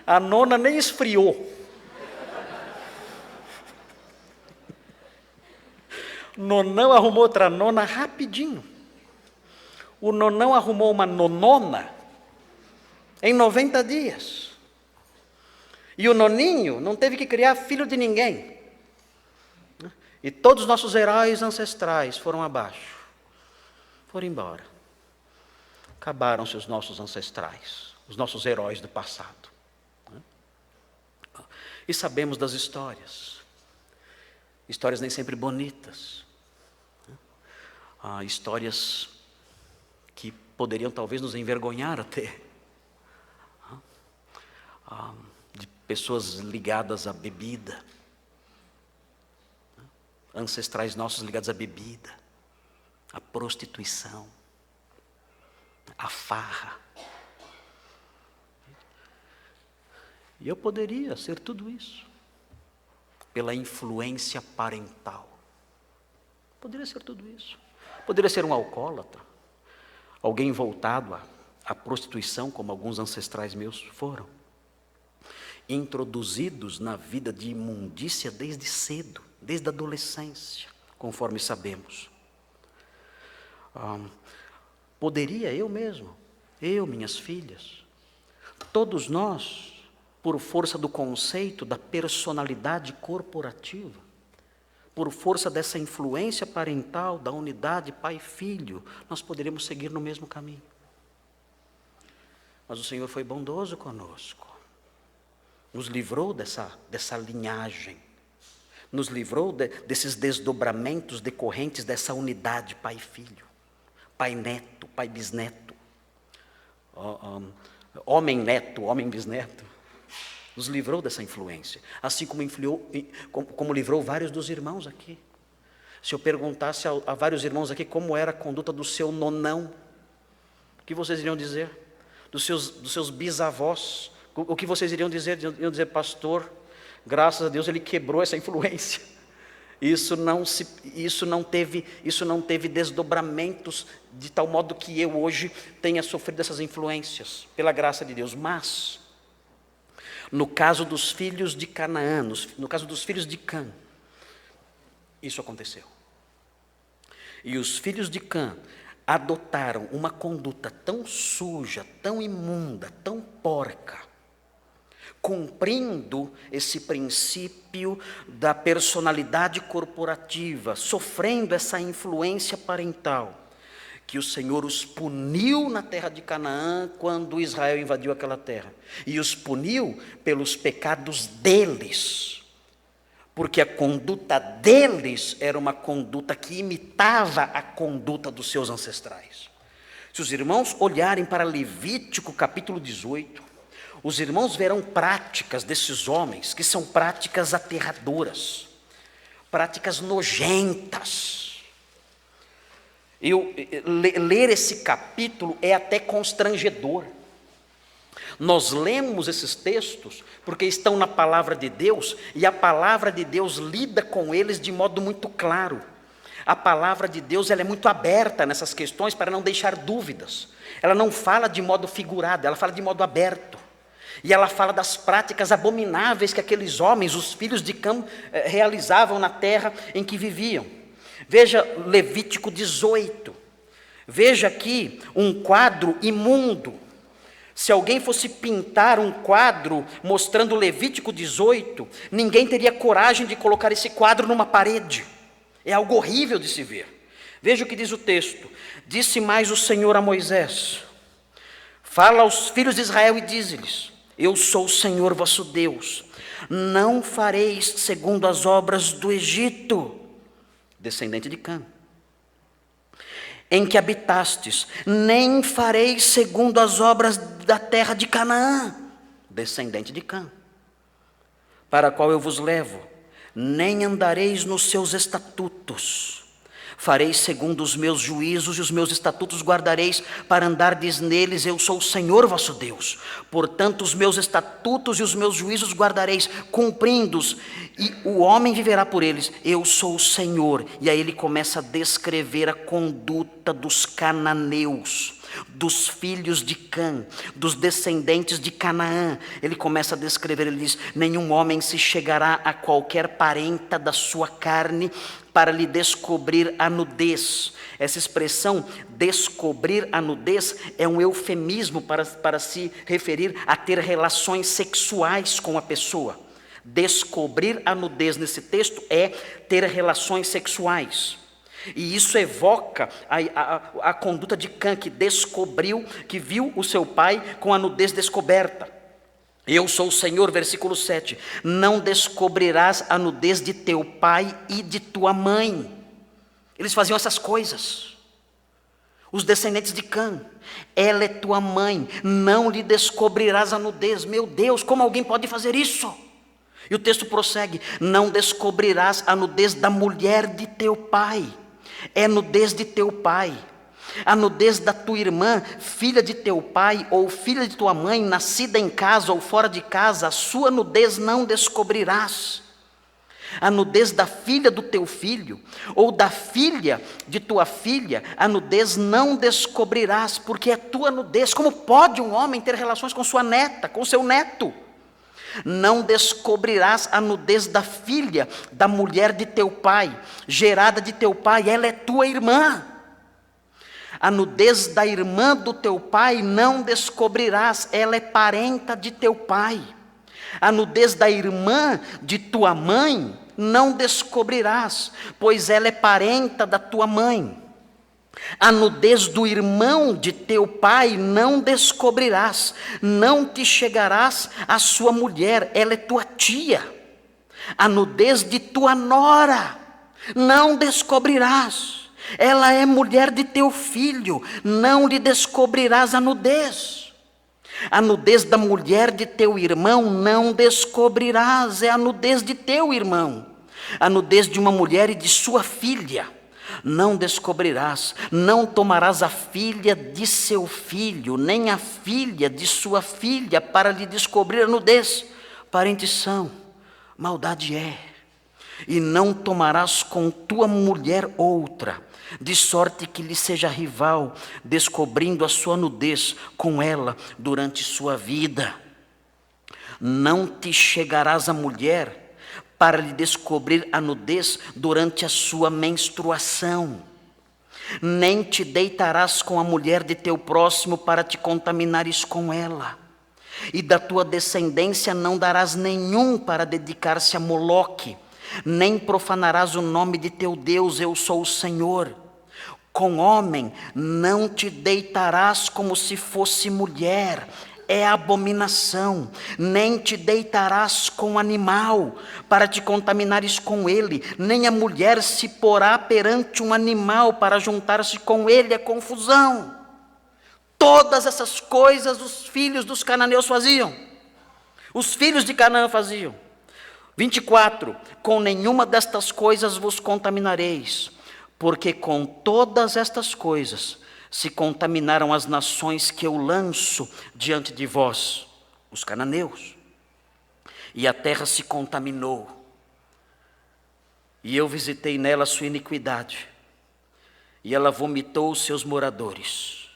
A nona nem esfriou. O nonão arrumou outra nona rapidinho. O nonão arrumou uma nonona em 90 dias. E o noninho não teve que criar filho de ninguém. E todos os nossos heróis ancestrais foram abaixo. Foram embora. Acabaram-se os nossos ancestrais, os nossos heróis do passado. E sabemos das histórias. Histórias nem sempre bonitas. Histórias que poderiam talvez nos envergonhar até. De pessoas ligadas à bebida. Ancestrais nossos ligados à bebida, à prostituição, à farra. E eu poderia ser tudo isso, pela influência parental. Poderia ser tudo isso. Poderia ser um alcoólatra, alguém voltado à prostituição, como alguns ancestrais meus foram. Introduzidos na vida de imundícia desde cedo, desde a adolescência, conforme sabemos. Poderia eu mesmo, minhas filhas, todos nós, por força do conceito da personalidade corporativa, por força dessa influência parental, da unidade pai e filho, nós poderíamos seguir no mesmo caminho. Mas o Senhor foi bondoso conosco, nos livrou dessa linhagem, nos livrou desses desdobramentos decorrentes dessa unidade pai e filho, pai neto, pai bisneto, homem neto, homem bisneto. Nos livrou dessa influência, assim como livrou vários dos irmãos aqui. Se eu perguntasse a vários irmãos aqui como era a conduta do seu nonão, o que vocês iriam dizer? Dos seus bisavós, o que vocês iriam dizer? Iriam dizer, pastor, graças a Deus ele quebrou essa influência. Isso não teve desdobramentos de tal modo que eu hoje tenha sofrido essas influências, pela graça de Deus. Mas, no caso dos filhos de Canaã, no caso dos filhos de Cã, isso aconteceu. E os filhos de Cã adotaram uma conduta tão suja, tão imunda, tão porca, cumprindo esse princípio da personalidade corporativa, sofrendo essa influência parental, que o Senhor os puniu na terra de Canaã quando Israel invadiu aquela terra. E os puniu pelos pecados deles, porque a conduta deles era uma conduta que imitava a conduta dos seus ancestrais. Se os irmãos olharem para Levítico capítulo 18, os irmãos verão práticas desses homens que são práticas aterradoras, práticas nojentas. Ler esse capítulo é até constrangedor. Nós lemos esses textos porque estão na palavra de Deus, e a palavra de Deus lida com eles de modo muito claro. A palavra de Deus ela é muito aberta nessas questões para não deixar dúvidas. Ela não fala de modo figurado, ela fala de modo aberto. E ela fala das práticas abomináveis que aqueles homens, os filhos de Cã, realizavam na terra em que viviam. Veja Levítico 18. Veja aqui um quadro imundo. Se alguém fosse pintar um quadro mostrando Levítico 18, ninguém teria coragem de colocar esse quadro numa parede. É algo horrível de se ver. Veja o que diz o texto. Disse mais o Senhor a Moisés: fala aos filhos de Israel e dize-lhes: eu sou o Senhor vosso Deus. Não fareis segundo as obras do Egito, descendente de Cã, em que habitastes, nem fareis segundo as obras da terra de Canaã, descendente de Cã, para a qual eu vos levo, nem andareis nos seus estatutos. Fareis segundo os meus juízos e os meus estatutos guardareis para andardes neles, eu sou o Senhor vosso Deus. Portanto, os meus estatutos e os meus juízos guardareis, cumprindo-os, e o homem viverá por eles, eu sou o Senhor. E aí ele começa a descrever a conduta dos cananeus, dos filhos de Cã, dos descendentes de Canaã. Ele começa a descrever, ele diz: nenhum homem se chegará a qualquer parenta da sua carne para lhe descobrir a nudez. Essa expressão, descobrir a nudez, é um eufemismo para se referir a ter relações sexuais com a pessoa. Descobrir a nudez nesse texto é ter relações sexuais. E isso evoca a conduta de Cã, que descobriu, que viu o seu pai com a nudez descoberta. Eu sou o Senhor, versículo 7. Não descobrirás a nudez de teu pai e de tua mãe. Eles faziam essas coisas. Os descendentes de Cã. Ela é tua mãe, não lhe descobrirás a nudez. Meu Deus, como alguém pode fazer isso? E o texto prossegue: não descobrirás a nudez da mulher de teu pai. É nudez de teu pai. A nudez da tua irmã, filha de teu pai, ou filha de tua mãe, nascida em casa ou fora de casa, a sua nudez não descobrirás. A nudez da filha do teu filho, ou da filha de tua filha, a nudez não descobrirás, porque é tua nudez. Como pode um homem ter relações com sua neta, com seu neto? Não descobrirás a nudez da filha, da mulher de teu pai, gerada de teu pai, ela é tua irmã. A nudez da irmã do teu pai não descobrirás, ela é parenta de teu pai. A nudez da irmã de tua mãe não descobrirás, pois ela é parenta da tua mãe. A nudez do irmão de teu pai não descobrirás, não te chegarás à sua mulher, ela é tua tia. A nudez de tua nora não descobrirás, ela é mulher de teu filho, não lhe descobrirás a nudez. A nudez da mulher de teu irmão não descobrirás, é a nudez de teu irmão. A nudez de uma mulher e de sua filha não descobrirás. Não tomarás a filha de seu filho, nem a filha de sua filha, para lhe descobrir a nudez. Parentes são, maldade é. E não tomarás com tua mulher outra, de sorte que lhe seja rival, descobrindo a sua nudez com ela durante sua vida. Não te chegarás à mulher para lhe descobrir a nudez durante a sua menstruação. Nem te deitarás com a mulher de teu próximo para te contaminares com ela. E da tua descendência não darás nenhum para dedicar-se a Moloque, nem profanarás o nome de teu Deus, eu sou o Senhor. Com homem não te deitarás como se fosse mulher, é abominação. Nem te deitarás com animal, para te contaminares com ele, nem a mulher se porá perante um animal para juntar-se com ele, é confusão. Todas essas coisas os filhos dos cananeus faziam, os filhos de Canaã faziam. 24, com nenhuma destas coisas vos contaminareis, porque com todas estas coisas se contaminaram as nações que eu lanço diante de vós, os cananeus. E a terra se contaminou, e eu visitei nela a sua iniquidade, e ela vomitou os seus moradores.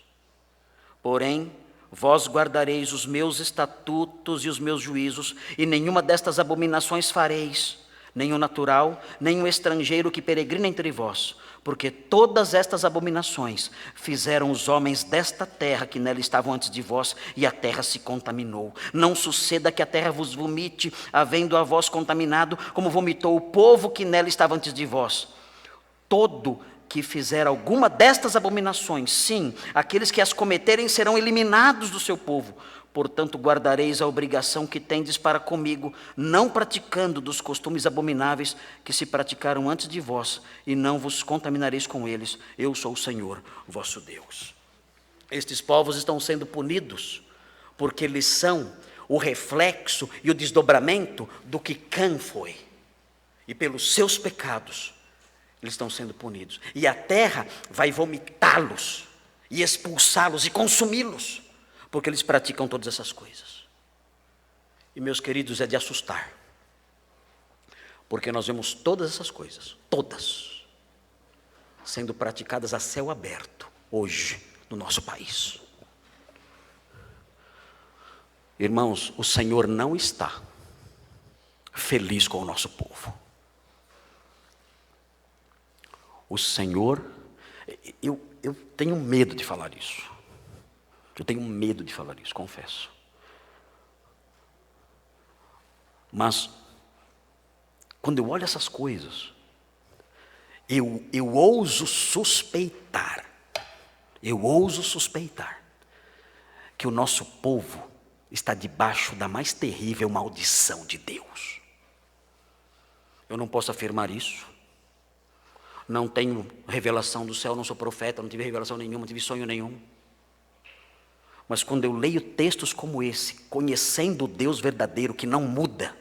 Porém, vós guardareis os meus estatutos e os meus juízos, e nenhuma destas abominações fareis, nem o natural, nem o estrangeiro que peregrina entre vós, porque todas estas abominações fizeram os homens desta terra que nela estavam antes de vós, e a terra se contaminou. Não suceda que a terra vos vomite, havendo a vós contaminado, como vomitou o povo que nela estava antes de vós. todo que fizer alguma destas abominações, sim, aqueles que as cometerem serão eliminados do seu povo. Portanto, guardareis a obrigação que tendes para comigo, não praticando dos costumes abomináveis que se praticaram antes de vós, e não vos contaminareis com eles. Eu sou o Senhor, vosso Deus. Estes povos estão sendo punidos, porque eles são o reflexo e o desdobramento do que Cã foi. E pelos seus pecados, eles estão sendo punidos. E a terra vai vomitá-los, e expulsá-los, e consumi-los, porque eles praticam todas essas coisas. E, meus queridos, é de assustar, porque nós vemos todas essas coisas, todas, sendo praticadas a céu aberto, hoje, no nosso país. Irmãos, o Senhor não está feliz com o nosso povo. O Senhor, eu tenho medo de falar isso. Eu tenho medo de falar isso, confesso. Mas, quando eu olho essas coisas, eu ouso suspeitar, que o nosso povo está debaixo da mais terrível maldição de Deus. Eu não posso afirmar isso. Não tenho revelação do céu, não sou profeta, não tive revelação nenhuma, não tive sonho nenhum. Mas quando eu leio textos como esse, conhecendo o Deus verdadeiro que não muda,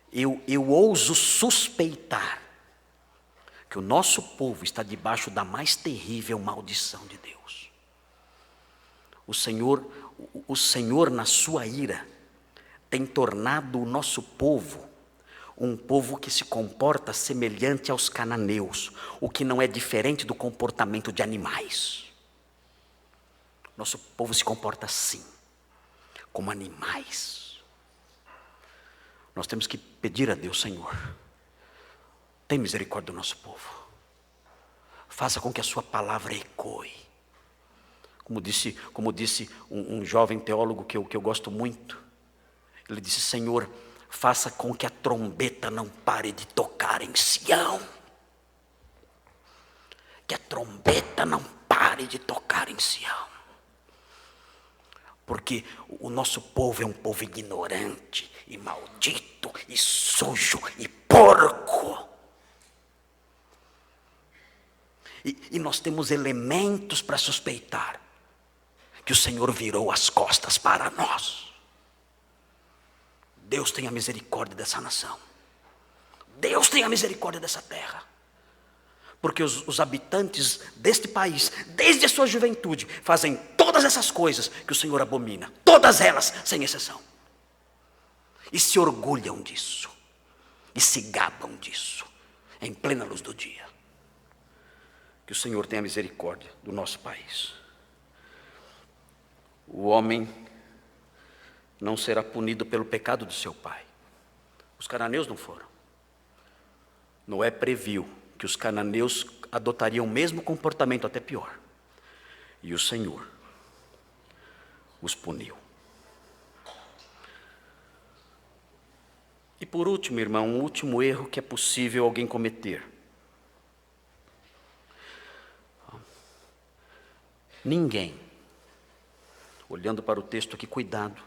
eu ouso suspeitar que o nosso povo está debaixo da mais terrível maldição de Deus. O Senhor, na sua ira, tem tornado o nosso povo um povo que se comporta semelhante aos cananeus, o que não é diferente do comportamento de animais. Nosso povo se comporta assim, como animais. Nós temos que pedir a Deus: Senhor, tem misericórdia do nosso povo. Faça com que a sua palavra ecoe. Como disse um jovem teólogo que eu gosto muito, ele disse: Senhor, faça com que a trombeta não pare de tocar em Sião. Que a trombeta não pare de tocar em Sião. Porque o nosso povo é um povo ignorante, e maldito, e sujo, e porco. E nós temos elementos para suspeitar que o Senhor virou as costas para nós. Deus tenha misericórdia dessa nação. Deus tenha misericórdia dessa terra. Porque os habitantes deste país, desde a sua juventude, fazem todas essas coisas que o Senhor abomina. Todas elas, sem exceção. E se orgulham disso. E se gabam disso. Em plena luz do dia. Que o Senhor tenha misericórdia do nosso país. O homem não será punido pelo pecado do seu pai. Os cananeus não foram. Noé previu que os cananeus adotariam o mesmo comportamento, até pior. E o Senhor os puniu. E por último, irmão, um último erro que é possível alguém cometer. Ninguém, olhando para o texto aqui, cuidado.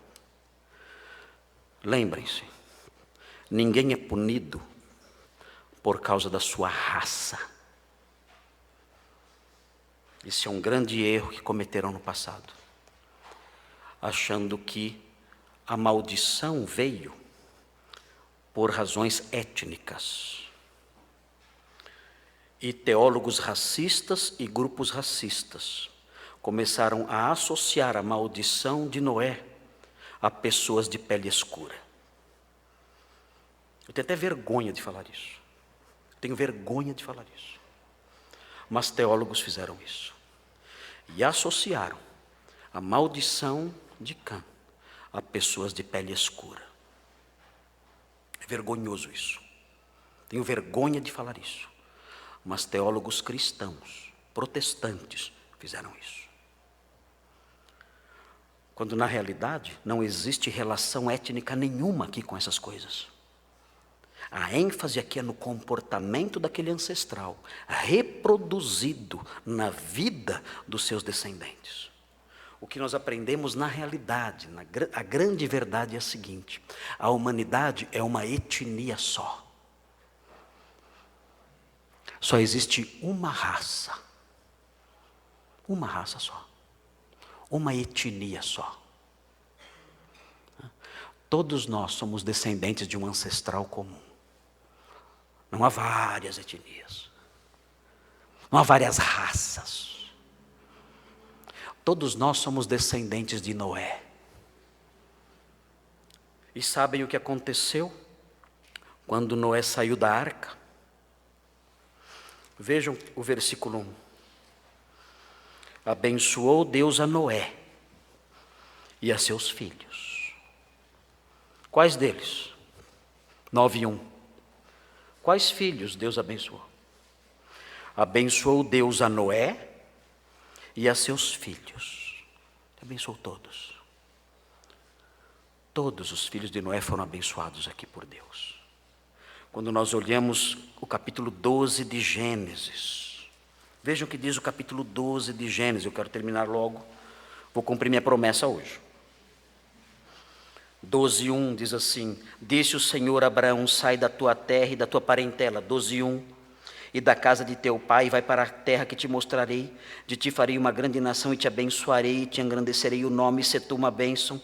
Lembrem-se, ninguém é punido por causa da sua raça. Esse é um grande erro que cometeram no passado, achando que a maldição veio por razões étnicas. E teólogos racistas e grupos racistas começaram a associar a maldição de Noé a pessoas de pele escura. Eu tenho até vergonha de falar isso. Tenho vergonha de falar isso. Mas teólogos fizeram isso. E associaram a maldição de Cã a pessoas de pele escura. É vergonhoso isso. Tenho vergonha de falar isso. Mas teólogos cristãos, protestantes, fizeram isso. Quando na realidade não existe relação étnica nenhuma aqui com essas coisas. A ênfase aqui é no comportamento daquele ancestral, reproduzido na vida dos seus descendentes. O que nós aprendemos na realidade, a grande verdade é a seguinte: a humanidade é uma etnia só. Só existe uma raça só, uma etnia só. Todos nós somos descendentes de um ancestral comum. Não há várias etnias, não há várias raças. Todos nós somos descendentes de Noé. E sabem o que aconteceu quando Noé saiu da arca? Vejam o versículo 1. Abençoou Deus a Noé e a seus filhos. Quais deles? 9:1. Quais filhos Deus abençoou? Abençoou Deus a Noé e a seus filhos. Abençoou todos. Todos os filhos de Noé foram abençoados aqui por Deus. Quando nós olhamos o capítulo 12 de Gênesis, vejam o que diz o capítulo 12 de Gênesis. Eu quero terminar logo, vou cumprir minha promessa hoje. 12:1 diz assim: disse o Senhor a Abraão: sai da tua terra e da tua parentela. 12:1: e da casa de teu pai, e vai para a terra que te mostrarei. De ti farei uma grande nação, e te abençoarei, e te engrandecerei o nome, e se tu uma bênção.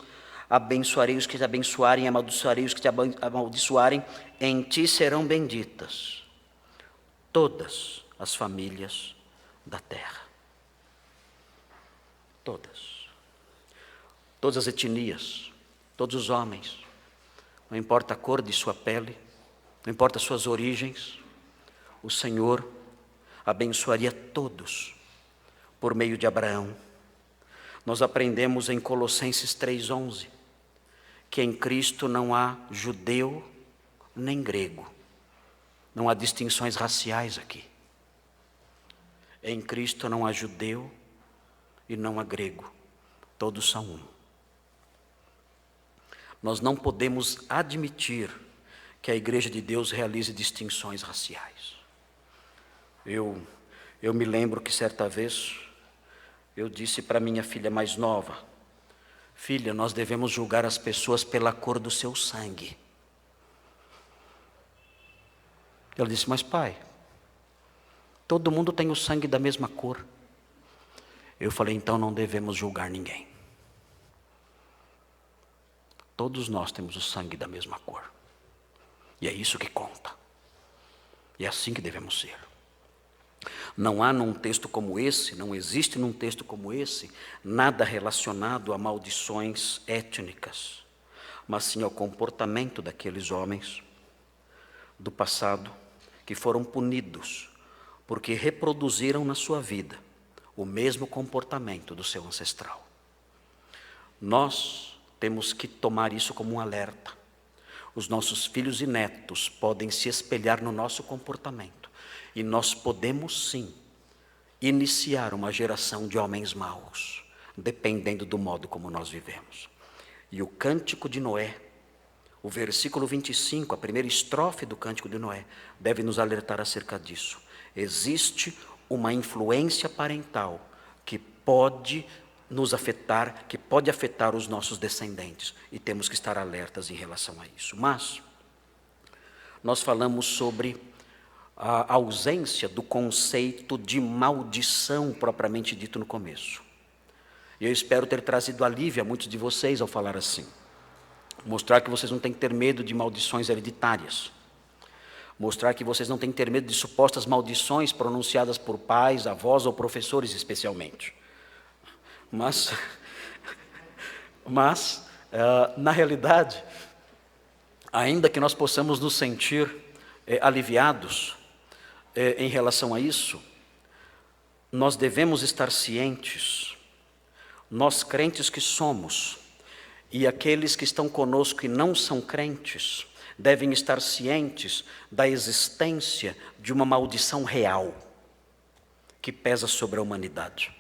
Abençoarei os que te abençoarem, amaldiçoarei os que te amaldiçoarem. Em ti serão benditas todas as famílias da terra. Todas as etnias, todos os homens, não importa a cor de sua pele, não importa as suas origens, o Senhor abençoaria todos por meio de Abraão. Nós aprendemos em Colossenses 3:11 que em Cristo não há judeu nem grego, não há distinções raciais aqui. Em Cristo não há judeu e não há grego, todos são um. Nós não podemos admitir que a Igreja de Deus realize distinções raciais. Eu me lembro que certa vez eu disse para minha filha mais nova: filha, nós devemos julgar as pessoas pela cor do seu sangue. Ela disse: mas pai, todo mundo tem o sangue da mesma cor. Eu falei: então não devemos julgar ninguém. Todos nós temos o sangue da mesma cor. E é isso que conta. E é assim que devemos ser. Não há num texto como esse, não existe num texto como esse, nada relacionado a maldições étnicas, mas sim ao comportamento daqueles homens do passado que foram punidos porque reproduziram na sua vida o mesmo comportamento do seu ancestral. Nós temos que tomar isso como um alerta. Os nossos filhos e netos podem se espelhar no nosso comportamento. E nós podemos sim iniciar uma geração de homens maus, dependendo do modo como nós vivemos. E o Cântico de Noé, o versículo 25, a primeira estrofe do Cântico de Noé, deve nos alertar acerca disso. Existe uma influência parental que pode nos afetar, que pode afetar os nossos descendentes, e temos que estar alertas em relação a isso. Mas nós falamos sobre a ausência do conceito de maldição propriamente dito no começo. E eu espero ter trazido alívio a muitos de vocês ao falar assim. Mostrar que vocês não têm que ter medo de maldições hereditárias. Mostrar que vocês não têm que ter medo de supostas maldições pronunciadas por pais, avós ou professores especialmente. Mas na realidade, ainda que nós possamos nos sentir aliviados em relação a isso, nós devemos estar cientes, nós crentes que somos, e aqueles que estão conosco e não são crentes, devem estar cientes da existência de uma maldição real que pesa sobre a humanidade.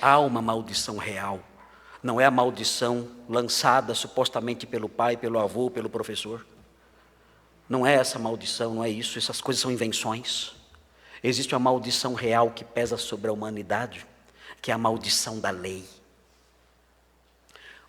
Há uma maldição real, não é a maldição lançada supostamente pelo pai, pelo avô, pelo professor. Não é essa maldição, não é isso, essas coisas são invenções. Existe uma maldição real que pesa sobre a humanidade, que é a maldição da lei.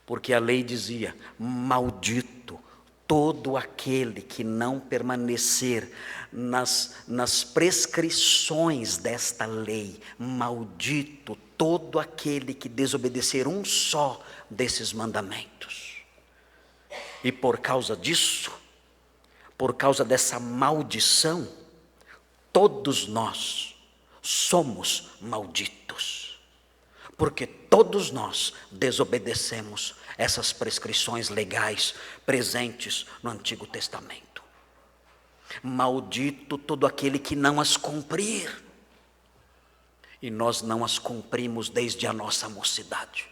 Porque a lei dizia: maldito todo aquele que não permanecer nas prescrições desta lei, maldito todo aquele que desobedecer um só desses mandamentos. E por causa disso, por causa dessa maldição, todos nós somos malditos, porque todos nós desobedecemos essas prescrições legais presentes no Antigo Testamento. Maldito todo aquele que não as cumprir, e nós não as cumprimos desde a nossa mocidade.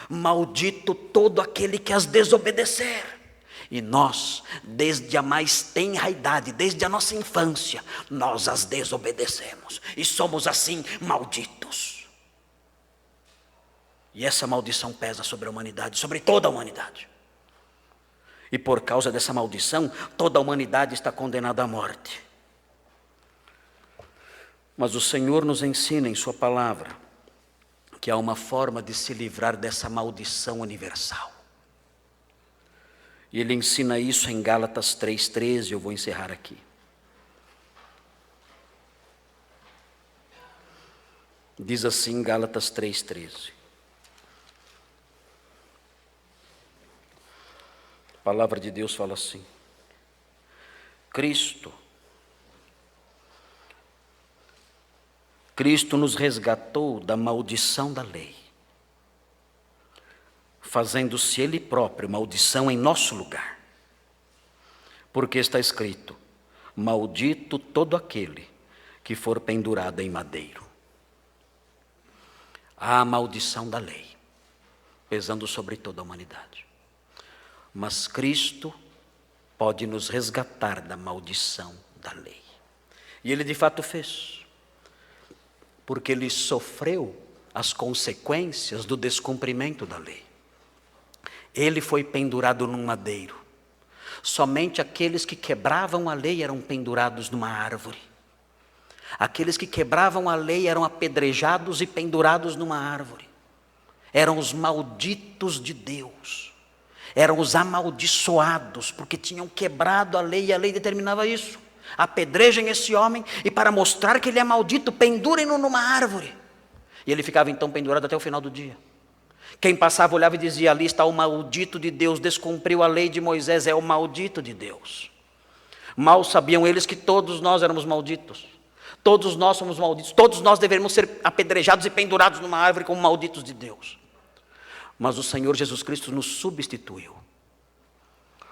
Maldito todo aquele que as desobedecer, e nós, desde a mais tenra idade, desde a nossa infância, nós as desobedecemos, e somos assim malditos. E essa maldição pesa sobre a humanidade, sobre toda a humanidade. E por causa dessa maldição, toda a humanidade está condenada à morte. Mas o Senhor nos ensina em sua palavra que há uma forma de se livrar dessa maldição universal. E ele ensina isso em Gálatas 3,13, eu vou encerrar aqui. Diz assim Gálatas 3,13. A palavra de Deus fala assim: Cristo nos resgatou da maldição da lei, fazendo-se Ele próprio maldição em nosso lugar. Porque está escrito: maldito todo aquele que for pendurado em madeiro. Há a maldição da lei pesando sobre toda a humanidade. Mas Cristo pode nos resgatar da maldição da lei. E Ele de fato fez, porque Ele sofreu as consequências do descumprimento da lei. Ele foi pendurado num madeiro. Somente aqueles que quebravam a lei eram pendurados numa árvore. Aqueles que quebravam a lei eram apedrejados e pendurados numa árvore. Eram os malditos de Deus. Eram os amaldiçoados, porque tinham quebrado a lei, e a lei determinava isso. Apedrejem esse homem, e para mostrar que ele é maldito, pendurem-no numa árvore. E ele ficava então pendurado até o final do dia. Quem passava olhava e dizia: ali está o maldito de Deus, descumpriu a lei de Moisés, é o maldito de Deus. Mal sabiam eles que todos nós éramos malditos. Todos nós somos malditos, todos nós deveríamos ser apedrejados e pendurados numa árvore como malditos de Deus. Mas o Senhor Jesus Cristo nos substituiu.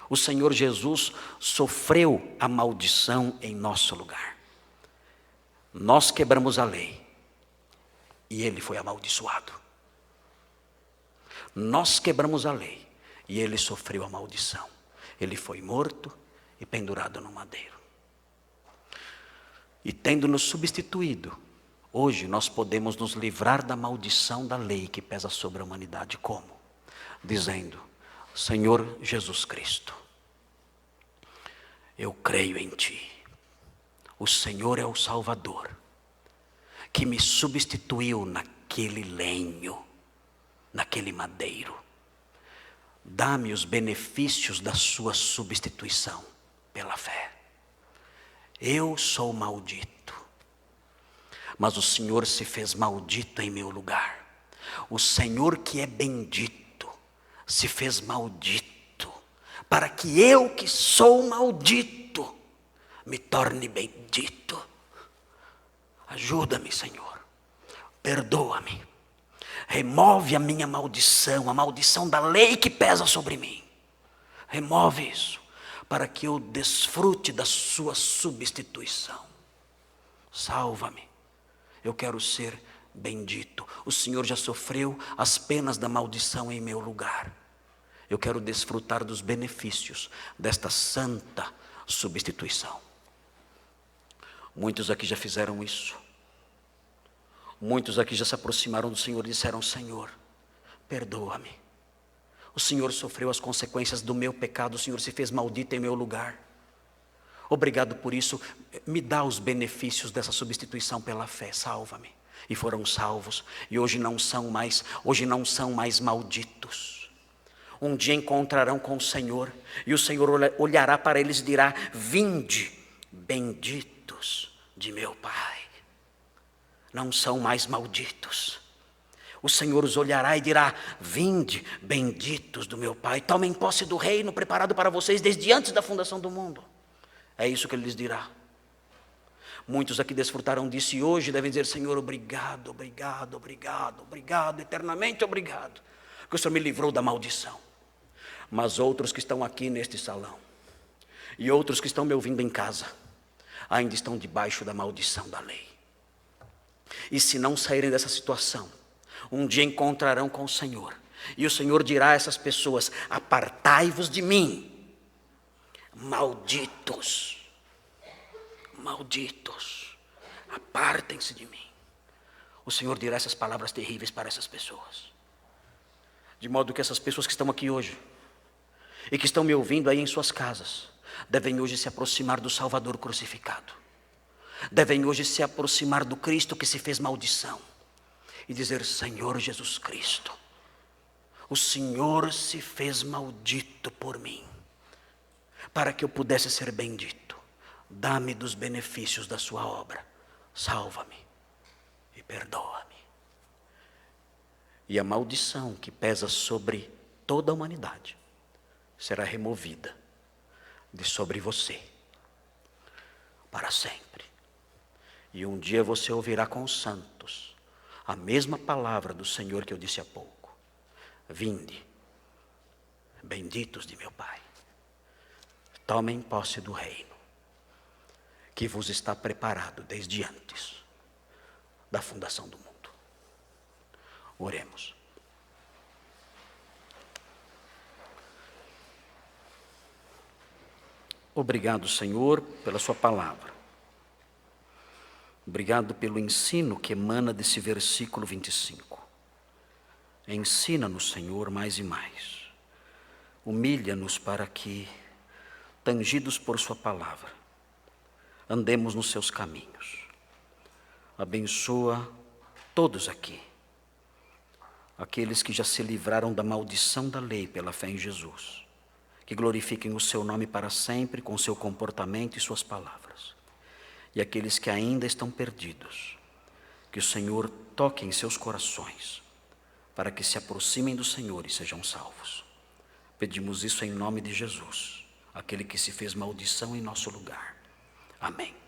O Senhor Jesus sofreu a maldição em nosso lugar. Nós quebramos a lei e Ele foi amaldiçoado. Nós quebramos a lei e Ele sofreu a maldição. Ele foi morto e pendurado no madeiro. E tendo nos substituído, hoje nós podemos nos livrar da maldição da lei que pesa sobre a humanidade. Como? Dizendo: Senhor Jesus Cristo, eu creio em Ti. O Senhor é o Salvador, que me substituiu naquele lenho, naquele madeiro. Dá-me os benefícios da sua substituição pela fé. Eu sou maldito, mas o Senhor se fez maldito em meu lugar. O Senhor que é bendito se fez maldito, para que eu que sou maldito me torne bendito. Ajuda-me, Senhor, perdoa-me, remove a minha maldição, a maldição da lei que pesa sobre mim. Remove isso, para que eu desfrute da sua substituição. Salva-me, eu quero ser bendito. O Senhor já sofreu as penas da maldição em meu lugar. Eu quero desfrutar dos benefícios desta santa substituição. Muitos aqui já fizeram isso. Muitos aqui já se aproximaram do Senhor e disseram: Senhor, perdoa-me. O Senhor sofreu as consequências do meu pecado, o Senhor se fez maldito em meu lugar. Obrigado por isso, me dá os benefícios dessa substituição pela fé, salva-me. E foram salvos, e hoje não são mais malditos. Um dia encontrarão com o Senhor, e o Senhor olhará para eles e dirá: vinde, benditos de meu Pai. Não são mais malditos. O Senhor os olhará e dirá: vinde, benditos do meu Pai, tomem posse do reino preparado para vocês desde antes da fundação do mundo. É isso que Ele lhes dirá. Muitos aqui desfrutaram disso e hoje devem dizer: Senhor, obrigado, obrigado, obrigado, obrigado, eternamente obrigado, que o Senhor me livrou da maldição. Mas outros que estão aqui neste salão, e outros que estão me ouvindo em casa, ainda estão debaixo da maldição da lei. E se não saírem dessa situação, um dia encontrarão com o Senhor, e o Senhor dirá a essas pessoas: apartai-vos de mim, malditos, malditos, apartem-se de mim. O Senhor dirá essas palavras terríveis para essas pessoas, de modo que essas pessoas que estão aqui hoje, e que estão me ouvindo aí em suas casas, devem hoje se aproximar do Salvador crucificado, devem hoje se aproximar do Cristo que se fez maldição, e dizer: Senhor Jesus Cristo, o Senhor se fez maldito por mim, para que eu pudesse ser bendito. Dá-me dos benefícios da sua obra, salva-me e perdoa-me. E a maldição que pesa sobre toda a humanidade será removida de sobre você para sempre. E um dia você ouvirá com os santos a mesma palavra do Senhor que eu disse há pouco: vinde, benditos de meu Pai, tomem posse do reino que vos está preparado desde antes da fundação do mundo. Oremos. Obrigado, Senhor, pela sua palavra. Obrigado pelo ensino que emana desse versículo 25. Ensina-nos, Senhor, mais e mais. Humilha-nos para que, tangidos por sua palavra, andemos nos seus caminhos. Abençoa todos aqui, aqueles que já se livraram da maldição da lei pela fé em Jesus, que glorifiquem o seu nome para sempre com seu comportamento e suas palavras. E aqueles que ainda estão perdidos, que o Senhor toque em seus corações, para que se aproximem do Senhor e sejam salvos. Pedimos isso em nome de Jesus, aquele que se fez maldição em nosso lugar. Amém.